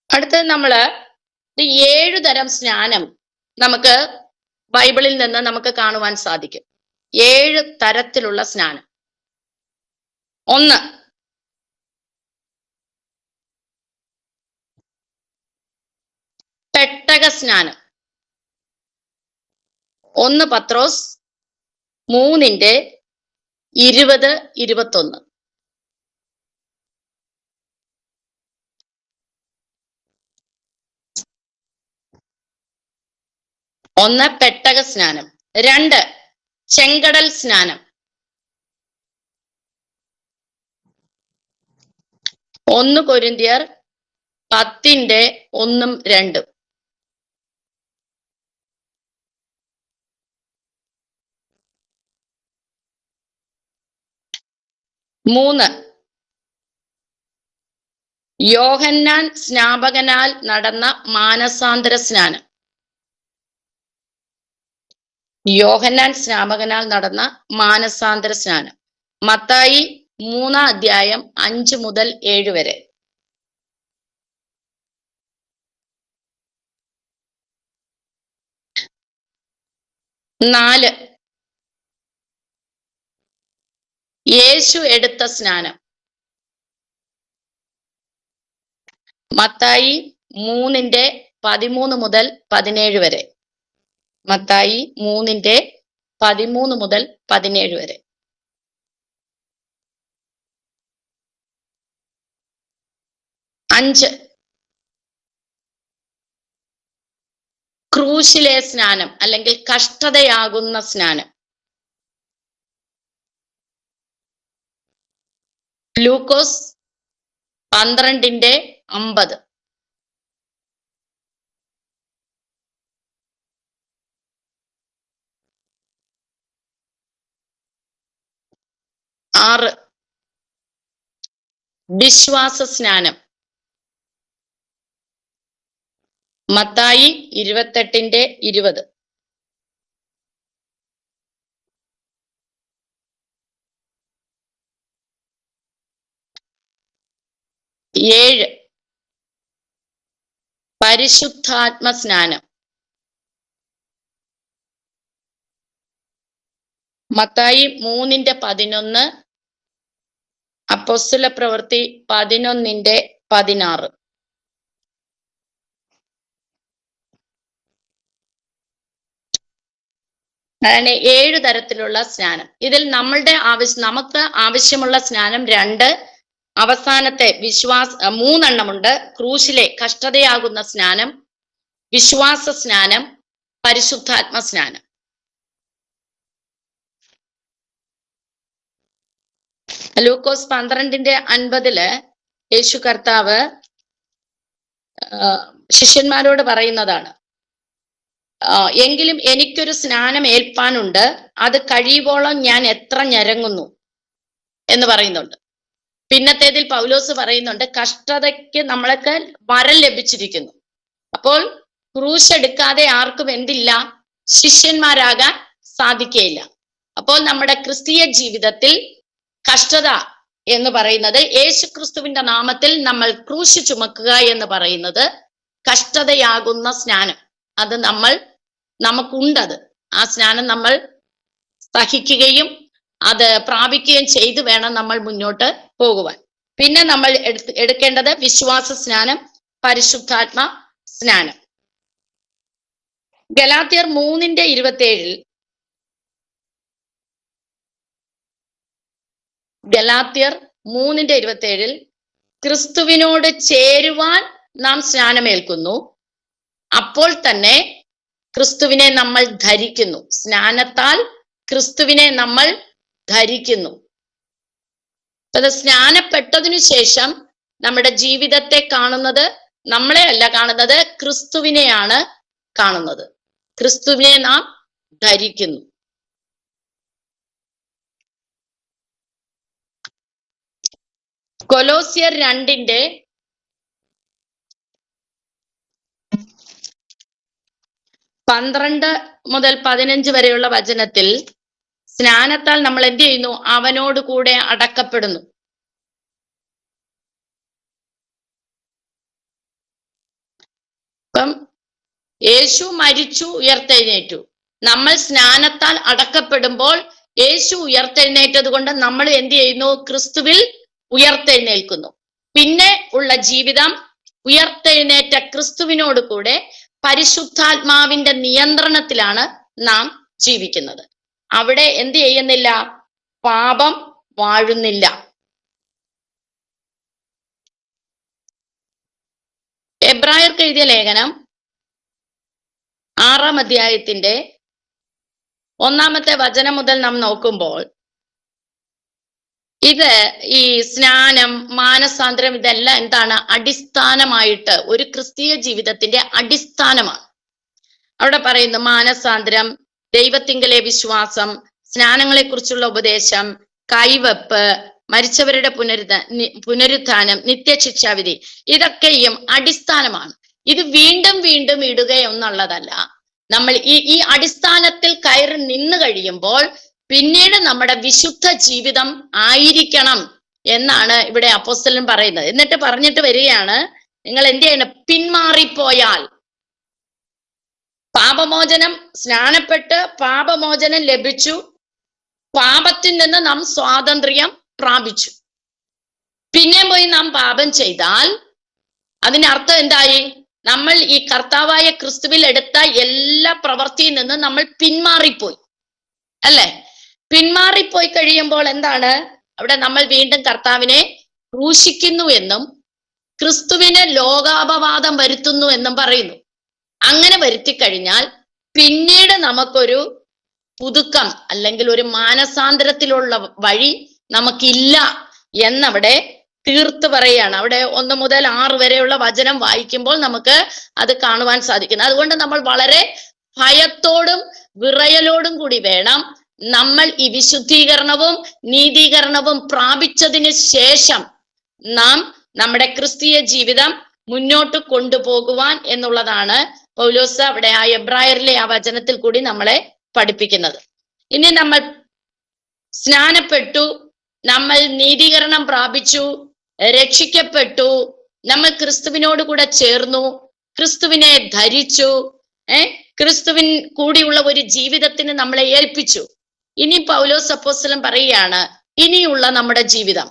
അടുത്തത് നമ്മള് 7 തരം സ്നാനം നമുക്ക് ബൈബിളിൽ നിന്ന് നമുക്ക് കാണുവാൻ സാധിക്കും. 7 തരത്തിലുള്ള സ്നാനം. 1, പെട്ടക സ്നാനം. 1 പത്രോസ് 3:20-21. 1 പെട്ടക സ്നാനം. 2 ചെങ്കടൽ സ്നാനം. 1 കൊരിന്ത്യർ 10:1-2. 3 യോഹന്നാൻ സ്നാപകനാൽ നടന്ന മാനസാന്തര സ്നാനം. യോഹന്നാൻ സ്നാപകനാൽ നടന്ന മാനസാന്തര സ്നാനം. മത്തായി 3:5-7 വരെ. 4 യേശു എടുത്ത സ്നാനം. മത്തായി 3:13-17 വരെ. മത്തായി 3:13-17 വരെ. 5 ക്രൂശിലെ സ്നാനം അല്ലെങ്കിൽ കഷ്ടതയാകുന്ന സ്നാനം. ലൂക്കോസ് 12:50. 6 വിശ്വാസ സ്നാനം. മത്തായി 28:20. 7 പരിശുദ്ധാത്മ സ്നാനം. മത്തായി 3:11, അപ്പോസ്തല പ്രവൃത്തി 11:16. അതാണ് 7 തരത്തിലുള്ള സ്നാനം. ഇതിൽ നമുക്ക് ആവശ്യമുള്ള സ്നാനം 2, അവസാനത്തെ 3 ഉണ്ട്. ക്രൂശിലെ കഷ്ടതയാകുന്ന സ്നാനം, വിശ്വാസ സ്നാനം, പരിശുദ്ധാത്മ സ്നാനം. ലൂക്കോസ് 12:50 യേശു കർത്താവ് ശിഷ്യന്മാരോട് പറയുന്നതാണ്, എങ്കിലും എനിക്കൊരു സ്നാനം ഏൽപ്പാനുണ്ട്, അത് കഴിയുവോളം ഞാൻ എത്ര ഞരങ്ങുന്നു എന്ന് പറയുന്നുണ്ട്. പിന്നത്തേതിൽ പൗലോസ് പറയുന്നുണ്ട്, കഷ്ടതയ്ക്ക് നമ്മൾക്ക് വരം ലഭിച്ചിരിക്കുന്നു. അപ്പോൾ ക്രൂശ് എടുക്കാതെ ആർക്കും എന്തില്ല, ശിഷ്യന്മാരാകാൻ സാധിക്കുകയില്ല. അപ്പോൾ നമ്മുടെ ക്രിസ്തീയ ജീവിതത്തിൽ കഷ്ടത എന്ന് പറയുന്നത്, യേശു ക്രിസ്തുവിന്റെ നാമത്തിൽ നമ്മൾ ക്രൂശ് ചുമക്കുക എന്ന് പറയുന്നത് കഷ്ടതയാകുന്ന സ്നാനം. അത് നമുക്കുണ്ടത്. ആ സ്നാനം നമ്മൾ സഹിക്കുകയും അത് പ്രാപിക്കുകയും ചെയ്തു വേണം നമ്മൾ മുന്നോട്ട് പോകുവാൻ. പിന്നെ നമ്മൾ എടുക്കേണ്ടത് വിശ്വാസ സ്നാനം, പരിശുദ്ധാത്മ സ്നാനം. ഗലാത്യർ 3:27 ഗലാത്യർ 3:27 ക്രിസ്തുവിനോട് ചേരുവാൻ നാം സ്നാനമേൽക്കുന്നു, അപ്പോൾ തന്നെ ക്രിസ്തുവിനെ നമ്മൾ ധരിക്കുന്നു. സ്നാനത്താൽ ക്രിസ്തുവിനെ നമ്മൾ ധരിക്കുന്നു. അത് സ്നാനപ്പെട്ടതിനു ശേഷം നമ്മുടെ ജീവിതത്തെ കാണുന്നത് നമ്മളെ അല്ല കാണുന്നത്, ക്രിസ്തുവിനെയാണ് കാണുന്നത്. ക്രിസ്തുവിനെ നാം ധരിക്കുന്നു. കൊലോസ്യർ 2:12-15 വരെയുള്ള വചനത്തിൽ സ്നാനത്താൽ നമ്മൾ എന്ത് ചെയ്യുന്നു? അവനോട് കൂടെ അടക്കപ്പെടുന്നു. അപ്പം യേശു മരിച്ചു, ഉയർത്തെഴുന്നേറ്റു. നമ്മൾ സ്നാനത്താൽ അടക്കപ്പെടുമ്പോൾ യേശു ഉയർത്തെഴുന്നേറ്റത് കൊണ്ട് നമ്മൾ എന്ത് ചെയ്യുന്നു? ക്രിസ്തുവിൽ ഉയർത്തെഴുന്നേൽക്കുന്നു. പിന്നെ ഉള്ള ജീവിതം ഉയർത്തെഴുന്നേറ്റ ക്രിസ്തുവിനോട് കൂടെ പരിശുദ്ധാത്മാവിന്റെ നിയന്ത്രണത്തിലാണ് നാം ജീവിക്കുന്നത്. അവിടെ എന്ത് ചെയ്യുന്നില്ല? പാപം വാഴുന്നില്ല. എബ്രായർക്ക് എഴുതിയ ലേഖനം 6-ാം അധ്യായത്തിന്റെ 1-ാമത്തെ വചനം മുതൽ നാം നോക്കുമ്പോൾ ഇത് ഈ സ്നാനം, മാനസാന്തരം, ഇതെല്ലാം എന്താണ്? അടിസ്ഥാനമായിട്ട് ഒരു ക്രിസ്തീയ ജീവിതത്തിന്റെ അടിസ്ഥാനമാണ്. അവിടെ പറയുന്നു മാനസാന്തരം, ദൈവത്തിങ്കലെ വിശ്വാസം, സ്നാനങ്ങളെ കുറിച്ചുള്ള ഉപദേശം, കൈവെപ്പ്, മരിച്ചവരുടെ പുനരുത്ഥാനം, നിത്യശിക്ഷാവിധി, ഇതൊക്കെയും അടിസ്ഥാനമാണ്. ഇത് വീണ്ടും വീണ്ടും ഇടുകയെന്നുള്ളതല്ല. നമ്മൾ ഈ അടിസ്ഥാനത്തിൽ കയറി നിന്ന് കഴിയുമ്പോൾ പിന്നീട് നമ്മുടെ വിശുദ്ധ ജീവിതം ആയിരിക്കണം എന്നാണ് ഇവിടെ അപ്പോസ്തലൻ പറയുന്നത്. എന്നിട്ട് പറഞ്ഞിട്ട് വരികയാണ്, നിങ്ങൾ എന്ത് ചെയ്യണം? പിന്മാറിപ്പോയാൽ, പാപമോചനം, സ്നാനപ്പെട്ട് പാപമോചനം ലഭിച്ചു, പാപത്തിൽ നിന്ന് നാം സ്വാതന്ത്ര്യം പ്രാപിച്ചു. പിന്നെ പോയി നാം പാപം ചെയ്താൽ അതിനർത്ഥം എന്തായി? നമ്മൾ ഈ കർത്താവായ ക്രിസ്തുവിൽ എടുത്ത എല്ലാ പ്രവൃത്തിയിൽ നിന്ന് നമ്മൾ പിന്മാറിപ്പോയി, അല്ലെ? പിന്മാറിപ്പോയി കഴിയുമ്പോൾ എന്താണ്? അവിടെ നമ്മൾ വീണ്ടും കർത്താവിനെ ക്രൂശിക്കുന്നു എന്നും ക്രിസ്തുവിന് ലോകാപവാദം വരുത്തുന്നു എന്നും പറയുന്നു. അങ്ങനെ വരുത്തി കഴിഞ്ഞാൽ പിന്നീട് നമുക്കൊരു പുതുക്കം അല്ലെങ്കിൽ ഒരു മാനസാന്തരത്തിലുള്ള വഴി നമുക്കില്ല എന്നവിടെ തീർത്ത് പറയുകയാണ്. അവിടെ 1 മുതൽ 6 വരെയുള്ള വചനം വായിക്കുമ്പോൾ നമുക്ക് അത് കാണുവാൻ സാധിക്കുന്നു. അതുകൊണ്ട് നമ്മൾ വളരെ ഭയത്തോടും വിറയലോടും കൂടി വേണം നമ്മൾ ഈ വിശുദ്ധീകരണവും നീതീകരണവും പ്രാപിച്ചതിന് ശേഷം നാം നമ്മുടെ ക്രിസ്തീയ ജീവിതം മുന്നോട്ട് കൊണ്ടുപോകുവാൻ എന്നുള്ളതാണ് പൗലോസ് അവിടെ ആ എബ്രായറിലെ ആ വചനത്തിൽ കൂടി നമ്മളെ പഠിപ്പിക്കുന്നത്. ഇനി നമ്മൾ സ്നാനപ്പെട്ടു, നമ്മൾ നീതീകരണം പ്രാപിച്ചു, രക്ഷിക്കപ്പെട്ടു, നമ്മൾ ക്രിസ്തുവിനോട് കൂടെ ചേർന്നു, ക്രിസ്തുവിനെ ധരിച്ചു, ക്രിസ്തുവിൻ കൂടിയുള്ള ഒരു ജീവിതത്തിന് നമ്മളെ ഏൽപ്പിച്ചു. ഇനി പൗലോസ് അപ്പോസ്തലൻ പറയുകയാണ്, ഇനിയുള്ള നമ്മുടെ ജീവിതം,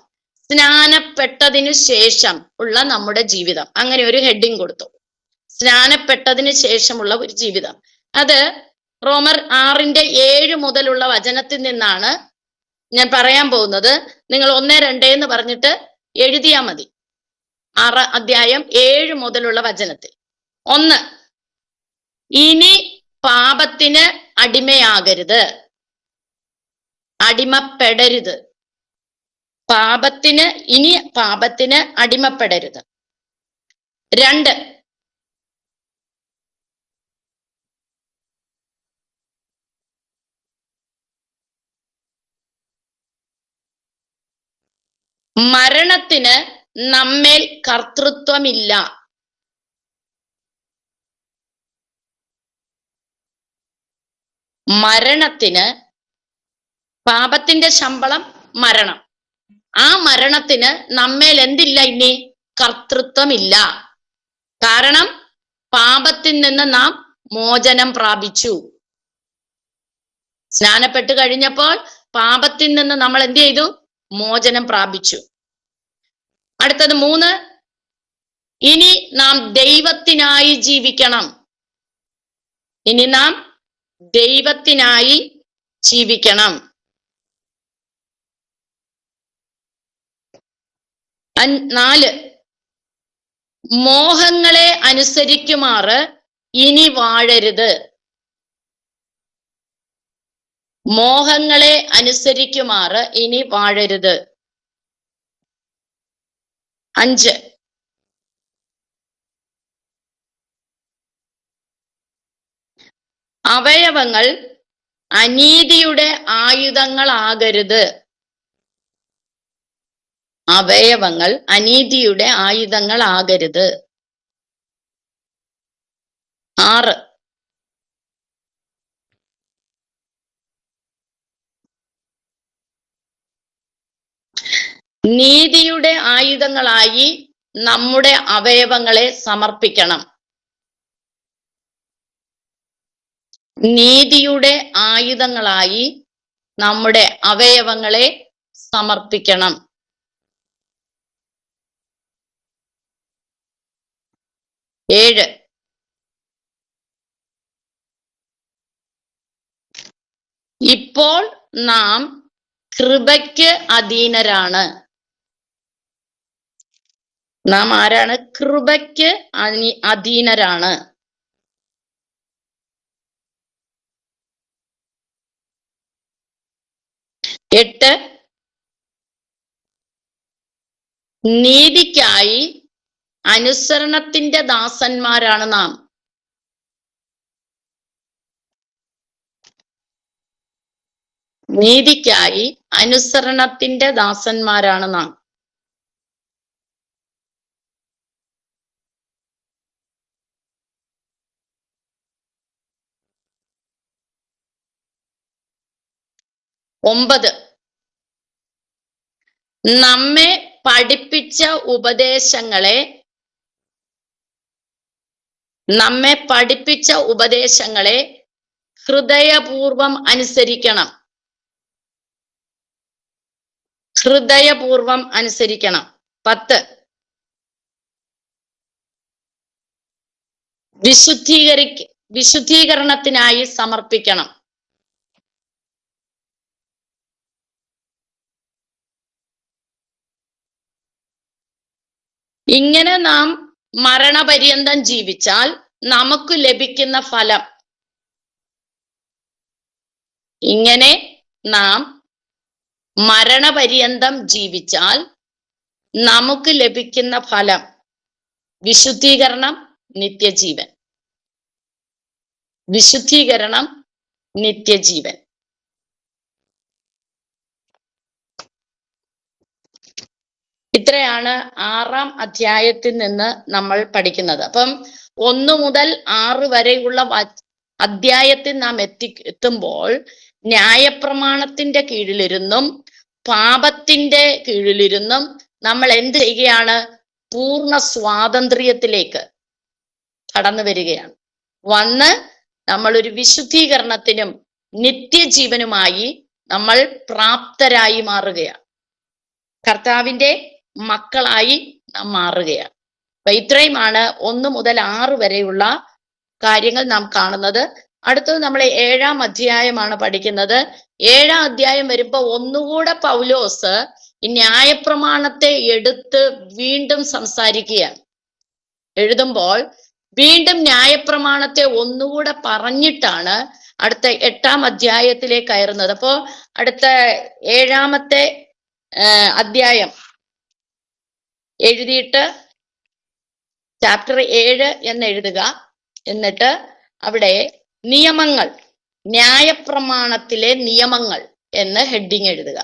സ്നാനപ്പെട്ടതിനു ശേഷം ഉള്ള നമ്മുടെ ജീവിതം. അങ്ങനെ ഒരു ഹെഡിങ് കൊടുത്തു, സ്നാനപ്പെട്ടതിന് ശേഷമുള്ള ഒരു ജീവിതം. അത് റോമർ 6:7 മുതലുള്ള വചനത്തിൽ നിന്നാണ് ഞാൻ പറയാൻ പോകുന്നത്. നിങ്ങൾ 1-2 എന്ന് പറഞ്ഞിട്ട് എഴുതിയാ മതി. 6 അധ്യായം 7 മുതലുള്ള വചനത്തിൽ. 1, ഇനി പാപത്തിന് അടിമയാകരുത്, അടിമപ്പെടരുത്. ഇനി പാപത്തിന് അടിമപ്പെടരുത്. 2, മരണത്തിന് നമ്മേൽ കർത്തൃത്വമില്ല. മരണത്തിന്, പാപത്തിന്റെ ശമ്പളം മരണം, ആ മരണത്തിന് നമ്മേൽ എന്തില്ല? ഇനി കർത്തൃത്വമില്ല. കാരണം പാപത്തിൽ നിന്ന് നാം മോചനം പ്രാപിച്ചു. സ്നാനപ്പെട്ട് കഴിഞ്ഞപ്പോൾ പാപത്തിൽ നിന്ന് നമ്മൾ എന്ത് ചെയ്തു? മോചനം പ്രാപിച്ചു. അടുത്തത് 3, ഇനി നാം ദൈവത്തിനായി ജീവിക്കണം. ഇനി നാം ദൈവത്തിനായി ജീവിക്കണം. 4, മോഹങ്ങളെ അനുസരിക്കുമാറ് ഇനി വാഴരുത്. മോഹങ്ങളെ അനുസരിക്കുമാറ് ഇനി വാഴരുത്. 5, അവയവങ്ങൾ അനീതിയുടെ ആയുധങ്ങളാകരുത്. അവയവങ്ങൾ അനീതിയുടെ ആയുധങ്ങളാകരുത്. 6, നീതിയുടെ ആയുധങ്ങളായി നമ്മുടെ അവയവങ്ങളെ സമർപ്പിക്കണം. നീതിയുടെ ആയുധങ്ങളായി നമ്മുടെ അവയവങ്ങളെ സമർപ്പിക്കണം. 7 ഇപ്പോൾ നാം കൃപയ്ക്ക് അധീനരാണ്. നാം ആരാണ്? കൃപയ്ക്ക് അധീനരാണ്. 8 നീതിക്കായി അനുസരണത്തിന്റെ ദാസന്മാരാണ് നാം. നീതിക്കായി അനുസരണത്തിന്റെ ദാസന്മാരാണ് നാം. 9 നമ്മെ പഠിപ്പിച്ച ഉപദേശങ്ങളെ ഹൃദയപൂർവം അനുസരിക്കണം. 10 വിശുദ്ധീകരണത്തിനായി സമർപ്പിക്കണം. ഇങ്ങനെ നാം മരണപര്യന്തം ജീവിച്ചാൽ നമുക്ക് ലഭിക്കുന്ന ഫലം. ഇങ്ങനെ നാം മരണപര്യന്തം ജീവിച്ചാൽ നമുക്ക് ലഭിക്കുന്ന ഫലം വിശുദ്ധീകരണം, നിത്യജീവൻ. വിശുദ്ധീകരണം, നിത്യജീവൻ. ഇത്രയാണ് 6-ാം അധ്യായത്തിൽ നിന്ന് നമ്മൾ പഠിക്കുന്നത്. അപ്പം 1 മുതൽ 6 വരെയുള്ള അധ്യായത്തിൽ നാം എത്തുമ്പോൾ ന്യായപ്രമാണത്തിന്റെ കീഴിലിരുന്നും പാപത്തിന്റെ കീഴിലിരുന്നും നമ്മൾ എന്ത് ചെയ്യുകയാണ്? പൂർണ്ണ സ്വാതന്ത്ര്യത്തിലേക്ക് കടന്നു വരികയാണ്. വന്ന് നമ്മൾ ഒരു വിശുദ്ധീകരണത്തിനും നിത്യജീവനുമായി നമ്മൾ പ്രാപ്തരായി മാറുകയാണ്. കർത്താവിന്റെ മക്കളായി നാം മാറുകയാണ്. അപ്പൊ ഇത്രയുമാണ് 1 മുതൽ 6 വരെയുള്ള കാര്യങ്ങൾ നാം കാണുന്നത്. അടുത്തത് നമ്മൾ 7-ാം അധ്യായമാണ് പഠിക്കുന്നത്. 7-ാം അധ്യായം വരുമ്പോ ഒന്നുകൂടെ പൗലോസ് ഈ ന്യായപ്രമാണത്തെ എടുത്ത് വീണ്ടും സംസാരിക്കുകയാണ്. എഴുതുമ്പോൾ വീണ്ടും ന്യായപ്രമാണത്തെ ഒന്നുകൂടെ പറഞ്ഞിട്ടാണ് അടുത്ത 8-ാം അധ്യായത്തിലേക്ക് കയറുന്നത്. അപ്പോ അടുത്ത 7-ാമത്തെ അധ്യായം എഴുതിയിട്ട് ചാപ്റ്റർ 7 എന്ന് എഴുതുക. എന്നിട്ട് അവിടെ നിയമങ്ങൾ, ന്യായപ്രമാണത്തിലെ നിയമങ്ങൾ എന്ന് ഹെഡിങ് എഴുതുക.